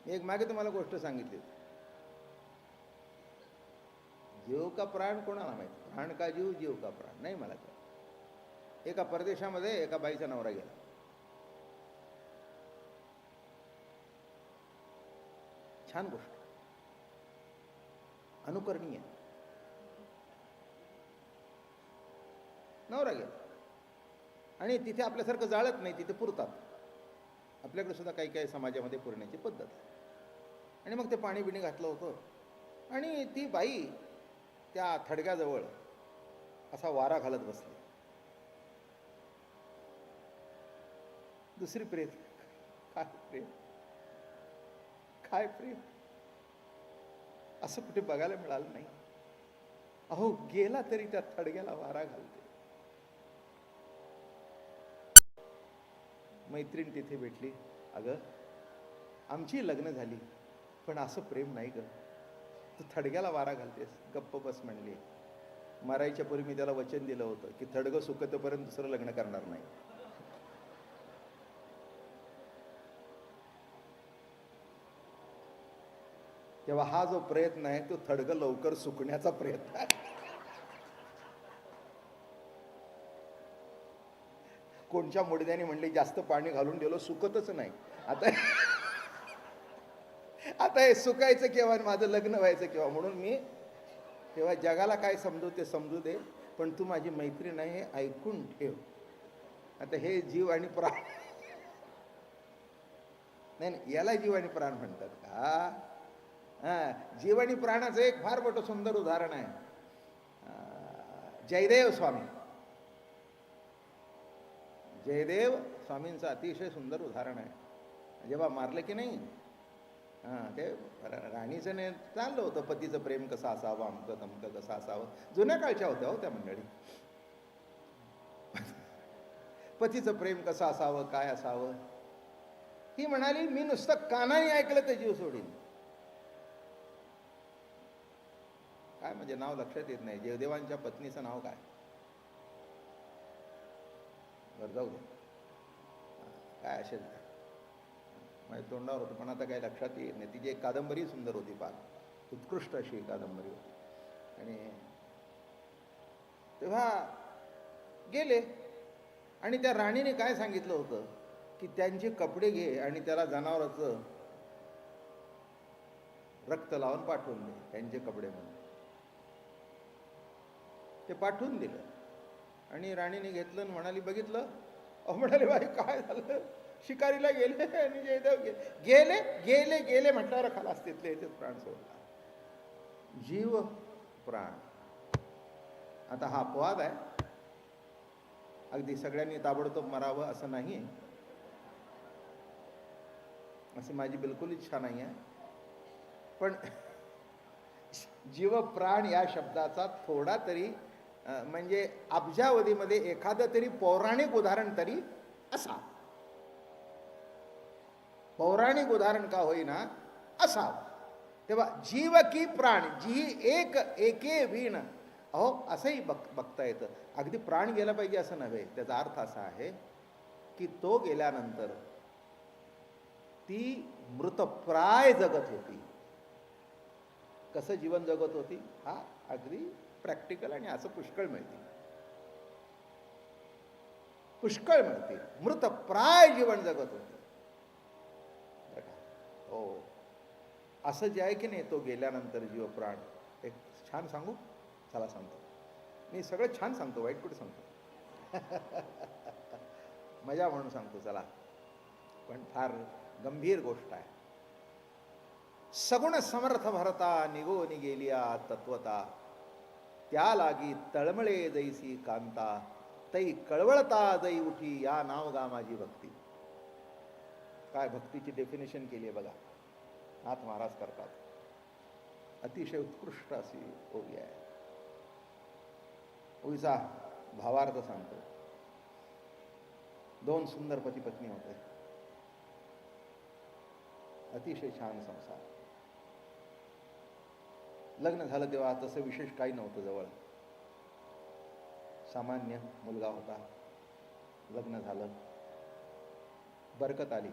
मी एक मागे तुम्हाला गोष्ट सांगितली, जीव का प्राण कोणाला माहिती, प्राण का जीव, जीव का प्राण नाही मला कळत. एका परदेशामध्ये एका बाईचा नवरा गेला. छान गोष्ट, अनुकरणीय. नवरा गेला आणि तिथे आपल्यासारखं जाळत नाही, तिथे पुरतात. आपल्याकडे सुद्धा काही काही समाजामध्ये पुरण्याची पद्धत आहे. आणि मग ते पाणी बिणी घातलं होतं आणि ती बाई त्या थडग्याजवळ असा वारा घालत बसली. दुसरी प्रेत. काय प्रेम, काय प्रेम, असं कुठे बघायला मिळालं नाही. अहो, गेला तरी त्या थडग्याला वारा घालते. मैत्रीण तिथे भेटली. अगं, आमची लग्न झाली पण असं प्रेम नाही ग, तू थडग्याला वारा घालतेस. गप्प बस म्हणली. मरायच्या पूर्वी मी त्याला वचन दिलं होतं की थडगं सुकतपर्यंत दुसरं लग्न करणार नाही. तेव्हा हा जो प्रयत्न आहे तो थडगं लवकर सुकण्याचा प्रयत्न आहे. कोणच्या मुडद्याने म्हणले जास्त पाणी घालून दिलं, सुकतच नाही. आता हे सुकायचं केव्हा, माझं लग्न व्हायचं केव्हा. म्हणून मी तेव्हा जगाला काय समजू ते समजू दे, पण तू माझी मैत्रीण आहे हे ऐकून ठेव. आता हे जीव आणि प्राण, नाही याला जीव आणि प्राण म्हणतात का? जीव आणि प्राणाचं एक फार मोठं सुंदर उदाहरण आहे जयदेव स्वामी. जयदेव स्वामींचं अतिशय सुंदर उदाहरण आहे. जेव्हा मारलं की नाही, ते राणीचं ने चाललं होतं पतीचं प्रेम कसं असावं, अमकं तमकं कसं असावं. जुन्या काळच्या होत्या हो त्या मंडळी. पतीचं प्रेम कसं असावं, काय असावं. ती म्हणाली मी नुसतं कानाने ऐकलं तर जीव सोडीन. काय म्हणजे नाव लक्षात येत नाही. जयदेवांच्या पत्नीचं नाव काय, बरं जाऊ दे, काय असेल माझ्या तोंडावर होतं पण आता काही लक्षात येत नाही. तिची एक कादंबरी सुंदर होती, फार उत्कृष्ट अशी कादंबरी होती. आणि तेव्हा गेले आणि त्या राणीने काय सांगितलं होतं की त्यांचे कपडे घे आणि त्याला जनावराचं रक्त लावून पाठवून दे त्यांचे कपडे म्हणून. ते पाठवून दिलं आणि राणीने घेतलं आणि म्हणाली बघितलं. अहो म्हणाले बाई काय झालं, शिकारीला गेले आणि जयदेव गेले गेले गेले म्हटल्यावर खालास तिथले इथेच प्राण सोडला. जीव प्राण. आता हा अपवाद आहे, अगदी सगळ्यांनी ताबडतोब मरावं असं नाही, अशी माझी बिलकुल इच्छा नाही आहे. पण जीव प्राण या शब्दाचा थोडा तरी म्हणजे अब्जावधीमध्ये एखादं तरी पौराणिक उदाहरण तरी असा, पौराणिक उदाहरण का होईना असावं. तेव्हा जीव की प्राण जी एक एके वीण. अहो असंही बघता येतं. अगदी प्राण गेला पाहिजे असं नव्हे. त्याचा अर्थ असा आहे की तो गेल्यानंतर ती मृतप्राय जगत होती. कसं जीवन जगत होती, हा अगदी प्रॅक्टिकल आणि असं पुष्कळ मिळते, पुष्कळ मिळते. मृतप्राय जीवन जगत होते. हो, असं जे आहे की नाही, तो गेल्यानंतर जीव प्राण. एक छान सांगू, चला सांगतो. मी सगळं छान सांगतो, वाईट कुठे सांगतो. मजा म्हणून सांगतो चला, पण फार गंभीर गोष्ट आहे. सगुण समर्थ भरता निगोनी गेलिया तत्वता. त्या लागी तळमळे जैसी कांता, तै कळवळता जै उठी या नाव गा माझी भक्ती. काय भक्तीची डेफिनेशन केली आहे बघा, नाथ महाराज करतात. अतिशय उत्कृष्ट अशी ओवी आहे. ओवीचा भावार्थ सांगतो. दोन सुंदर पती पत्नी होते, अतिशय छान संसार. लग्न झालं तेव्हा तसं विशेष काही नव्हतं जवळ, सामान्य मुलगा होता. लग्न झालं, बरकत आली.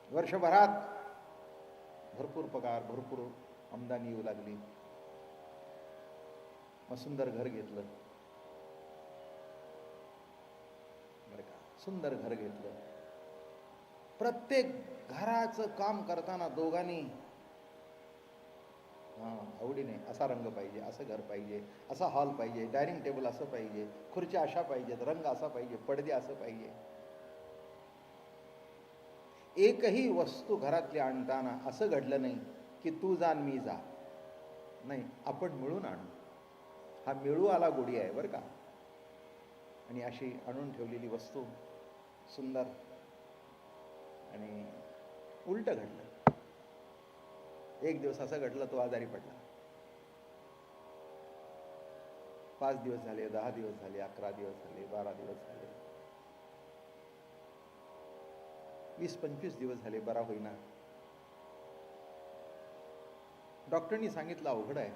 वर्षभरात भरपूर पगार, भरपूर आमदानी येऊ लागली. मग सुंदर घर घेतलं, बरं का, सुंदर घर घेतलं. प्रत्येक घराचं काम करताना दोघांनी आवडीने असा रंग पाहिजे, असं घर पाहिजे, असा हॉल पाहिजे, डायनिंग टेबल असं पाहिजे, खुर्च्या अशा पाहिजेत, रंग असा पाहिजे, पडदे असं पाहिजे. एकही वस्तू घरातली आणताना असं घडलं नाही की तू जा मी जा. नाही, आपण मिळून आणू. हा मिळू आला गोडी आहे बरं का. आणि अशी आणून ठेवलेली वस्तू सुंदर. आणि उलट घडलं. एक दिवस असं घडलं, तो आजारी पडला. 5 दिवस झाले, 10 दिवस झाले, 11 दिवस झाले, 12 दिवस झाले, 20-25 दिवस झाले, बरा होईना. डॉक्टरनी सांगितलं अवघड आहे,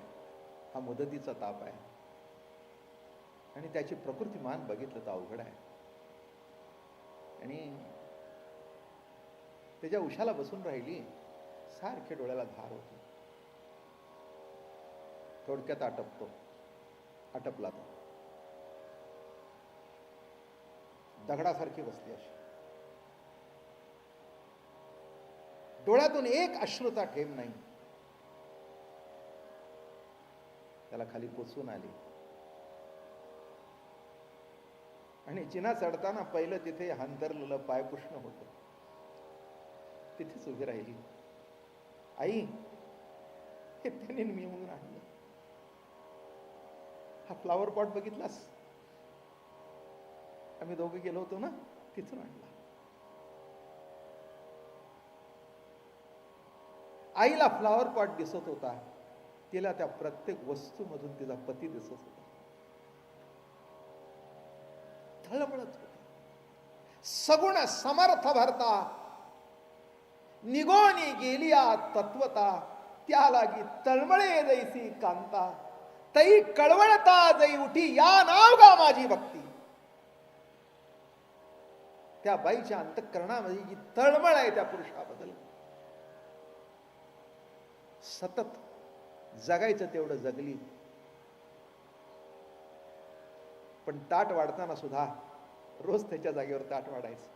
हा मुदतीचा ताप आहे. आणि त्याची प्रकृतीमान बघितलं तर अवघड आहे. आणि त्याच्या उशाला बसून राहिली, सारखे डोळ्याला धार होती. थोडक्यात आटपला तो. दगडासारखी बसली अशी. डोळ्यातून एक अश्रूचा ठेम नाही. त्याला खाली पोचून आली. आणि जिना चढताना पहिलं तिथे हंतरलेलं पायपुष्ण होतं, तिथेच उभी राहिली. आई, हे त्याने मी म्हणून आणलं. हा फ्लावर पॉट बघितलास, आम्ही दोघे गेलो होतो ना, तिथून आणला. आईला फ्लावर पॉट दिसत होता, तिला त्या प्रत्येक वस्तूमधून तिचा पती दिसत होता. तळमळत होती. सगुण समर्थ भरता निगोनी गेलिया तत्वता, त्या लागी तळमळे जैसी कांता, तई कळवळता जै उठी या नाव गा माझी भक्ती. त्या बाईच्या अंतःकरणामध्ये जी तळमळ आहे त्या पुरुषाबद्दल, सतत जगायचं तेवढं जगली. पण ताट वाढताना सुद्धा रोज त्याच्या जागेवर ताट वाढायचं,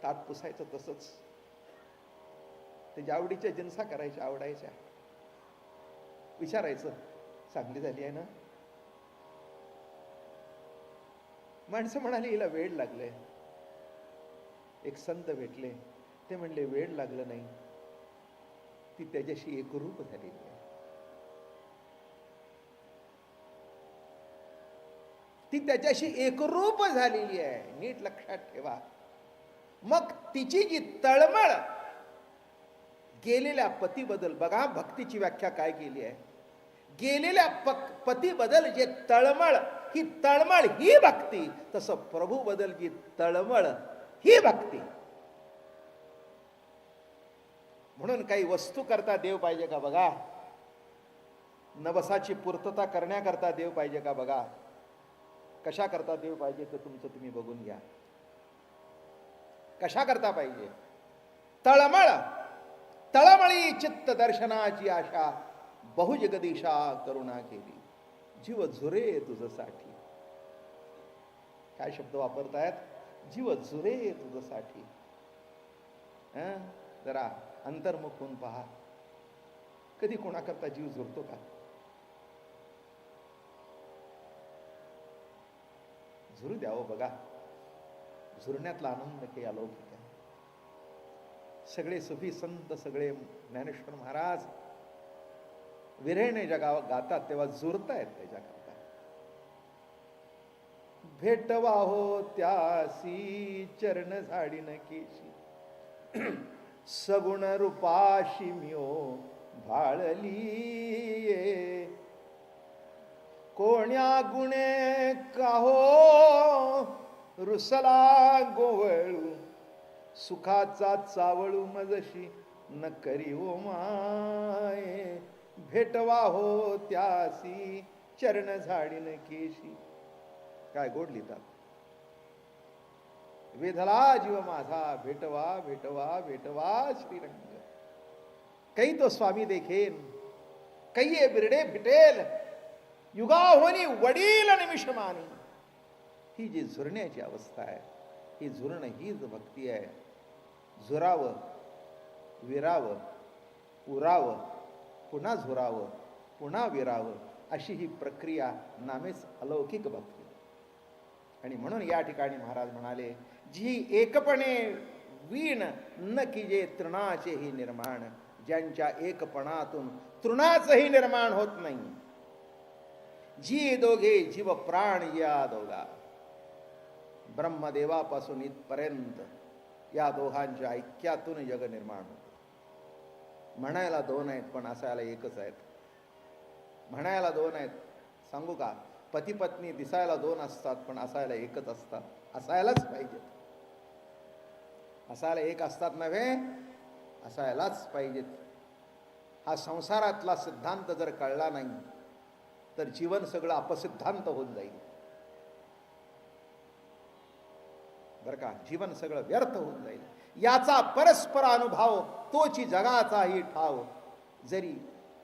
ताट पुसायचं तसंच. त्याच्या आवडीच्या जिन्सा करायच्या, आवडायच्या. विचारायचं, चांगली झाली आहे ना? माणसं म्हणाली हिला वेड लागले. एक संत भेटले, ते म्हणले वेड लागलं नाही, ती त्याच्याशी एकरूप झालेली आहे. ती त्याच्याशी एकरूप झालेली आहे. नीट लक्षात ठेवा. मग तिची जी तळमळ गेलेल्या पतीबद्दल, बघा भक्तीची व्याख्या काय केली आहे. गेलेल्या पतीबद्दल जे तळमळ, ही तळमळ ही भक्ती. तसं प्रभू बद्दल जी तळमळ ही भक्ती. म्हणून काही वस्तू करता देव पाहिजे का बघा, नवसाची पूर्तता करण्याकरता देव पाहिजे का बघा. कशा करता देव पाहिजे तर तुमचं तुम्ही बघून घ्या. कशा करता पाहिजे. तळमळ, तळमळी चित्त दर्शनाची आशा, बहुजगदीशा करुणा केली, जीव झुरे तुझसाठी. काय शब्द वापरतायत, जीव झुरे तुझसाठी. जरा अंतर्मुख होऊन पहा, कधी कोणाकरता जीव झुरतो का? झुरू द्यावं बघा. झुरण्यातला आनंद काही अलौकिक आहे. सगळे सुफी संत, सगळे ज्ञानेश्वर महाराज विरहणे जगा गातात तेव्हा जुरतायत त्याच्याकरता. भेटवा हो त्यासी चरण झाडीन केशी, सगुण रूपाशी म्यो भाळली. कोण्या गुणे काहो रुसला गोवळू, सुखाचा चावळू मजशी न करी ओ माये. भेटवा हो त्यासी चरण झाडीन केशी. काय गोड लिहितात. वेधला जीव माझा भेटवा भेटवा भेटवा श्रीरंग. काही तो स्वामी देखेन, काही ये बिरडे भेटेल, युगाहोनी वडील निमिषमानी. ही जी झुरण्याची अवस्था आहे, ही झुरणं हीच भक्ती आहे. झुरावं, विरावं, उरावं, पुन्हा झुरावं, पुन्हा विरावं, अशी ही प्रक्रिया नामेच अलौकिक भक्ती. आणि म्हणून या ठिकाणी महाराज म्हणाले, जी एकपणे वीण न कीजे तृणाचेही निर्माण. ज्यांच्या एकपणातून तृणाचंही निर्माण होत नाही. जी दोघे जीव प्राण या दोघा, ब्रह्मदेवापासून इथपर्यंत या दोघांच्या ऐक्यातून जग निर्माण होतं. म्हणायला दोन आहेत पण असायला एकच आहेत. म्हणायला दोन आहेत, सांगू का? पती पत्नी दिसायला दोन असतात पण असायला एकच असतात. असायलाच पाहिजेत. असायला एक असतात नव्हे, असायलाच पाहिजेत. हा संसारातला सिद्धांत जर कळला नाही तर जीवन सगळं अपसिद्धांत होऊन जाईल. बरं का? जीवन सगळं व्यर्थ होऊन जाईल. याचा परस्पर अनुभव तोची जगाचाही ठाव. जरी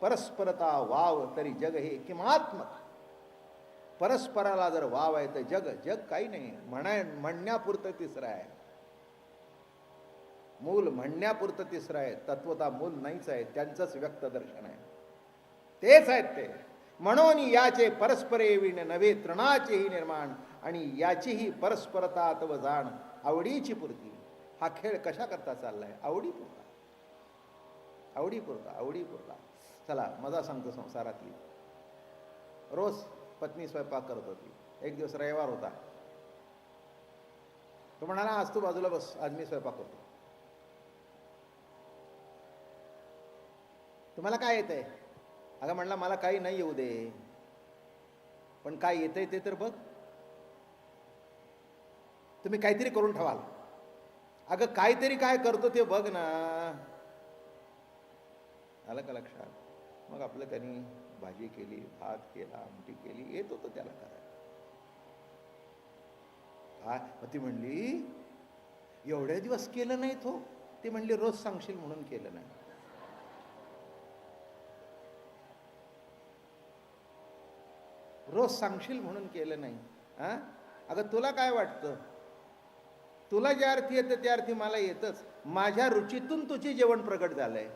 परस्परता वाव तरी जग हे किमात्मक. परस्पराला जर वाव आहे तर जग जग काही नाही. म्हणण्यापुरतं तिसरं आहे. मूल म्हणण्यापुरतं तिसरं आहे. तत्वता मूल नाहीच आहे. त्यांचंच व्यक्त दर्शन आहे. तेच आहेत ते. म्हणून याचे परस्परे विण नव्हे तृणाचेही निर्माण. आणि याचीही परस्परता तव जाण आवडीची पूर्ती. हा खेळ कशा करता चाललाय? आवडीपुरता, आवडीपुरता, आवडीपुरता. चला मजा सांगतो संसारातली. रोज पत्नी स्वयंपाक करत होती. एक दिवस रविवार होता. तो म्हणाला, आज तू बाजूला बस, आज मी स्वयंपाक करतो. तुम्हाला काय येतंय? अगं म्हणला, मला काही नाही येऊ दे, पण काय येतंय ते तर बघ. तुम्ही काहीतरी करून ठेवाल. अगं काहीतरी काय करतो ते बघ ना. आलं का लक्षात? मग आपलं त्यांनी भाजी केली, भात केला, आमटी केली, येत होतं त्याला करायला. काय ती म्हणली, एवढ्या दिवस केलं नाही तो. ती म्हणली, रोज सांगशील म्हणून केलं नाही. रोज सांगशील म्हणून केलं नाही. हा, अगं तुला काय वाटतं? तुला ज्या अर्थी येतं त्या अर्थी मला येतच. माझ्या रुचीतून तुझे जेवण प्रगट झालंय.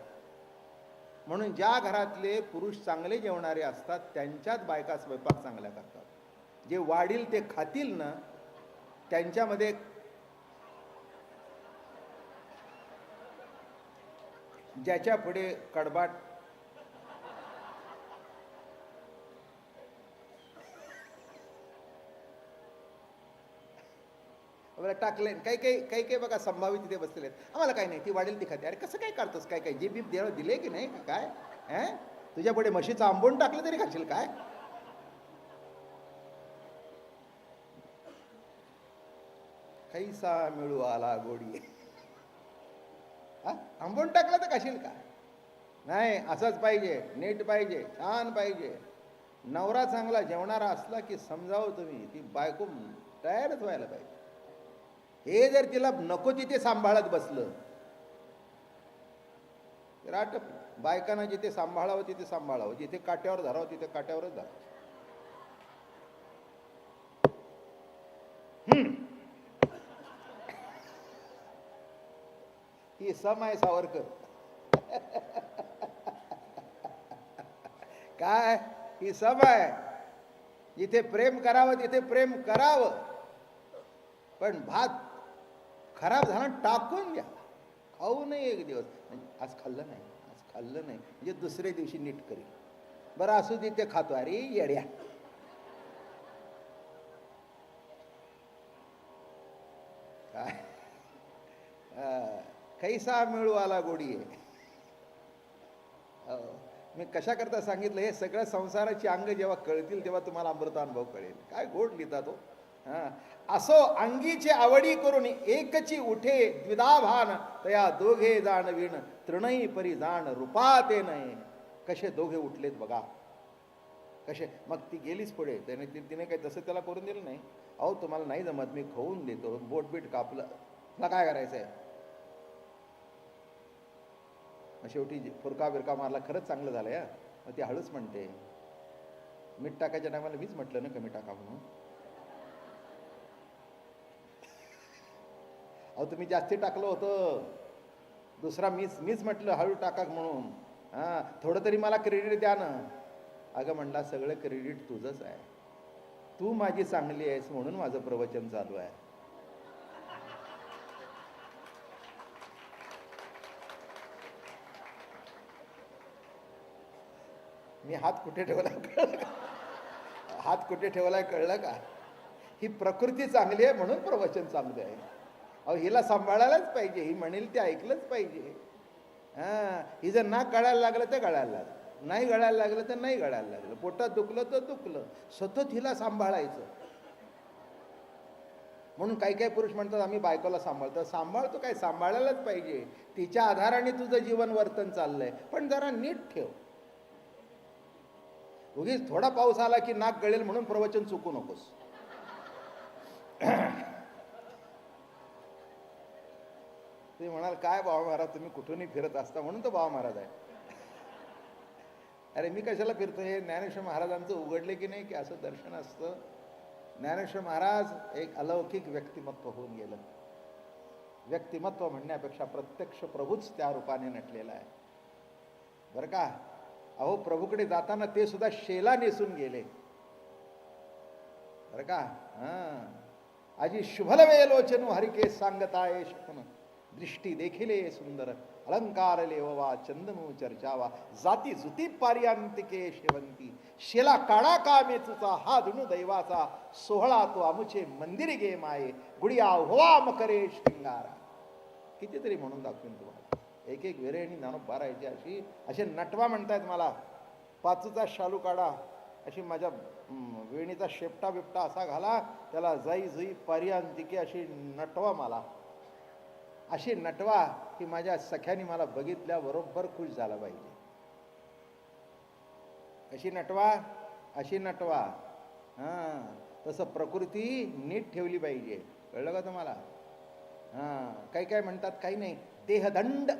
म्हणून ज्या घरातले पुरुष चांगले जेवणारे असतात त्यांच्यात बायका स्वयंपाक चांगल्या करतात. जे वाढील ते खातील ना, त्यांच्यामध्ये ज्याच्या पुढे कडबाट टाकले. काही काही काही काही बघा संभावित तिथे बसलेले आहेत. आम्हाला काही नाही, ती वाढेल ती खाते. अरे कसं काय काढतोस? काय काय जे बीप देणं दिले की नाही काय? तुझ्या पुढे म्हशीचं आंबवून टाकलं तरी खाशील काय? कैसा मिळू आला गोडी. आंबवून टाकलं तर खाशील का? नाही, असंच पाहिजे, नीट पाहिजे, छान पाहिजे. नवरा चांगला जेवणारा असला की समजावं तुम्ही, ती बायको तयारच व्हायला पाहिजे. हे जर तिला नको तिथे सांभाळत बसलं तर बायकांना जिथे सांभाळावं तिथे सांभाळावं, जिथे काट्यावर धरावं तिथे काट्यावरच धरावं. ही सम आहे सावरकर. काय ही सम आहे? जिथे प्रेम करावं तिथे प्रेम करावं, पण भात खराब झाला टाकून द्या, खाऊ नये एक दिवस, म्हणजे आज खाल्लं नाही, आज खाल्लं नाही म्हणजे दुसऱ्या दिवशी नीट करेल. बरं असू दे, ते खातो. अरे येड्या, काय कैसा मिळू आला गोडी आहे. मी कशा करता सांगितलं, हे सगळ्या संसाराची अंग जेव्हा कळतील तेव्हा तुम्हाला अमृतानुभव कळेल. काय गोड लिहिता तो. असो अंगीचे आवडी करून एकची उठे द्विधा भान, तया दोघे जाण विण तृणई परी जाण रूपाते नये. कसे दोघे उठलेत बघा, कसे. मग ती गेलीच पुढे, तिने काही तसं त्याला करून दिलं नाही. अहो तुम्हाला नाही जमत, मी खाऊन देतो. बोटबीट कापलं, तुला काय करायचं आहे. शेवटी फुरका बिरका मारला, खरंच चांगलं झालं या. मग ती हळूच म्हणते, मीठ टाकायच्या टायमाला मीच म्हटलं ना कमी टाका म्हणून. अहो तुम्ही जास्ती टाकलं होतं, दुसरा मीच म्हटलं हळू टाका म्हणून. थोडं तरी मला क्रेडिट द्या ना. अगं म्हणला, सगळं क्रेडिट तुझंच आहे. तू माझी चांगली आहेस म्हणून माझं प्रवचन चालू आहे. मी हात कुठे ठेवला कळलं का? हात कुठे ठेवलाय कळलं का? ही प्रकृती चांगली आहे म्हणून प्रवचन चांगलं आहे. अहो हिला सांभाळायलाच पाहिजे, ही म्हणेल ते ऐकलंच पाहिजे. ही जर नाक गळायला लागलं तर गळायला लागलं, नाही गळायला लागलं तर नाही गळायला लागलं, पोटात दुखलं तर दुखलं, सतत हिला सांभाळायचं. म्हणून काही काही पुरुष म्हणतात आम्ही बायकोला सांभाळतो. सांभाळतो काय, सांभाळायलाच पाहिजे. तिच्या आधाराने तुझं जीवन वर्तन चाललंय, पण जरा नीट ठेव. उगीच थोडा पाऊस आला की नाक गळेल म्हणून प्रवचन चुकू नकोस. ते म्हणाल काय बाबा महाराज तुम्ही कुठूनही फिरत असता म्हणून तर बाबा महाराज आहे. अरे मी कशाला फिरतो, हे ज्ञानेश्वर महाराजांचं उघडले की नाही की असं दर्शन असतं. ज्ञानेश्वर महाराज एक अलौकिक व्यक्तिमत्व होऊन गेलं. व्यक्तिमत्व म्हणण्यापेक्षा प्रत्यक्ष प्रभूच त्या रूपाने नटलेला आहे बरं का. अहो प्रभूकडे जाताना ते सुद्धा शेला नेसून गेले बरं का. आजी शुभलवे लोचनु हरिके सांगताये शकन, दृष्टी देखिले सुंदर अलंकार लेववा चंदनू चर्चावा, जाती जुती पार्यांतिके शेवंती, शेला काळा का मेचूचा हा धुणू दैवाचा, सोहळा तो आमुचे मंदिर गे माये, गुडिया होवा मकरे शृंगारा. कितीतरी म्हणून दाखवेन तुम्हाला. एक एक वेरेणी ज्ञानोबा राहायची अशी. असे नटवा म्हणतायत मला, पाचूचा शालू काढा, अशी माझ्या वेणीचा शेपटा बिपटा असा घाला, त्याला जाई जुई पार्यांतिके अशी नटवा मला. अशी नटवा की माझ्या सख्याने मला बघितल्याबरोबर खुश झाला पाहिजे. कशी नटवा, अशी नटवा. तसं प्रकृती नीट ठेवली पाहिजे. कळलं का तुम्हाला. काही काय म्हणतात, काही नाही, देहदंड.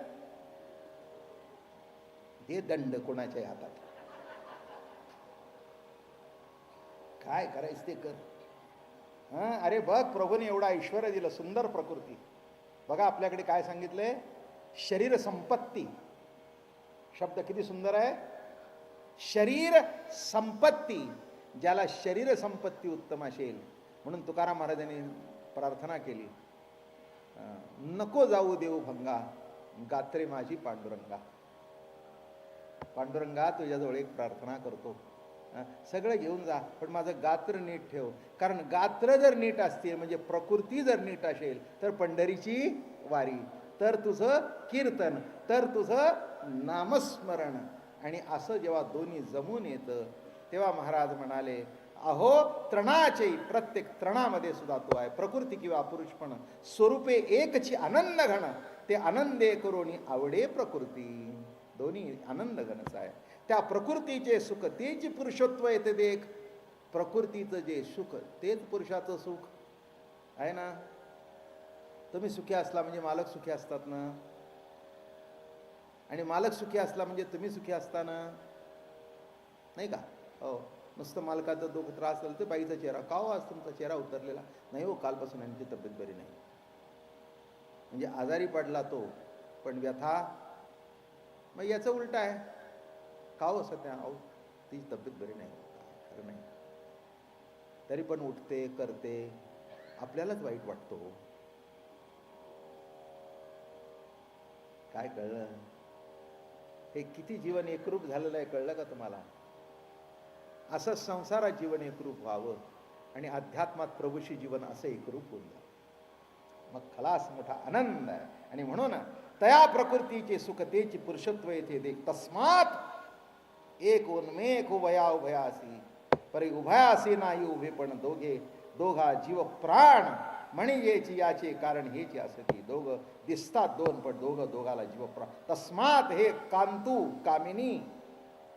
देहदंड कोणाच्या हातात, काय करायचं ते कर. अरे बघ प्रभूने एवढा ऐश्वर्य दिलं, सुंदर प्रकृती. बघा आपल्याकडे काय सांगितलंय, शरीर संपत्ती. शब्द किती सुंदर आहे, शरीर संपत्ती. ज्याला शरीर संपत्ती उत्तम असेल म्हणून तुकाराम महाराजांनी प्रार्थना केली, नको जाऊ देऊ भंगा, गात्रे माझी पांडुरंगा. पांडुरंगा तुझ्याजवळ एक प्रार्थना करतो, सगळं घेऊन जा पण माझं गात्र नीट ठेव. कारण गात्र जर नीट असतील म्हणजे प्रकृती जर नीट असेल तर पंढरीची वारी, तर तुझं कीर्तन, तर तुझं नामस्मरण. आणि असं जेव्हा दोन्ही जमून येतं तेव्हा महाराज म्हणाले, अहो तृणाचे, प्रत्येक तृणामध्ये सुद्धा तो आहे. प्रकृती किंवा पुरुषपण स्वरूपे एकची आनंद घन, ते आनंदे करोनी आवडे प्रकृती. दोन्ही आनंद घनच आहे. त्या प्रकृतीचे सुख तेच पुरुषत्व येते देख. प्रकृतीचं जे सुख तेच पुरुषाचं सुख आहे ना. तुम्ही सुखी असला म्हणजे मालक सुखी असतात ना, आणि मालक सुखी असला म्हणजे तुम्ही सुखी असता ना, नाही का. हो, नुसतं मालकाचं दुःख त्रास असेल तर बाईचा चेहरा, का हो आज तुमचा चेहरा उतरलेला नाही, हो कालपासून यांची तब्येत बरी नाही. म्हणजे आजारी पडला तो पण व्यथा. मग याचं उलट आहे, का हो सध्या, अहो तिची तब्येत बरी नाही, खरं नाही, तरी पण उठते करते, आपल्यालाच वाईट वाटतो. काय कळलं? हे किती जीवन एकरूप झालेलं आहे कळलं का तुम्हाला? असं संसारात जीवन एकरूप व्हावं आणि अध्यात्मात प्रभूशी जीवन असं एकरूप होऊन जावं, मग खलास मोठा आनंद आहे. आणि म्हणून तया प्रकृतीचे सुख तेची पुरुषत्व येथे देख. तस्मात एक उन्मेख उभया उभयासी, परी उभयासी नाही उभे पण दोघे, दोघा जीव प्राण म्हणी येची याचे कारण हेची असती. दोघं दिसतात दोन पण दोघं दोघाला जीव प्राण. तस्मात हे कांतू कामिनी,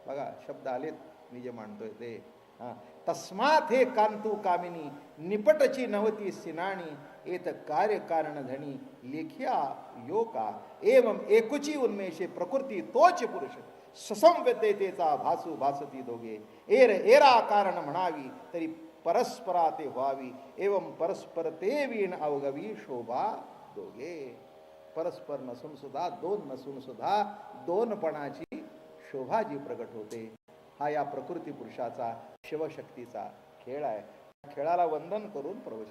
बघा शब्द आलेत मी जे मांडतोय ते. तस्मात हे कांतू कामिनी निपटची नवती सिनाणी, एत कार्य कारण धनी लेखिया योका. एवं एकुची उन्मेषे प्रकृती तोच पुरुष, ससंवेद्यतेचा भासू भासती दोघे. एर एरा कारण म्हणावी तरी परस्परा ते व्हावी. एवं परस्पर ते वीण अवगवी शोभा दोघे. परस्पर नसून सुद्धा, दोन नसून सुद्धा दोनपणाची शोभा जी प्रगट होते, हा या प्रकृती पुरुषाचा शिवशक्तीचा खेळ आहे. खेळाला वंदन करून प्रभू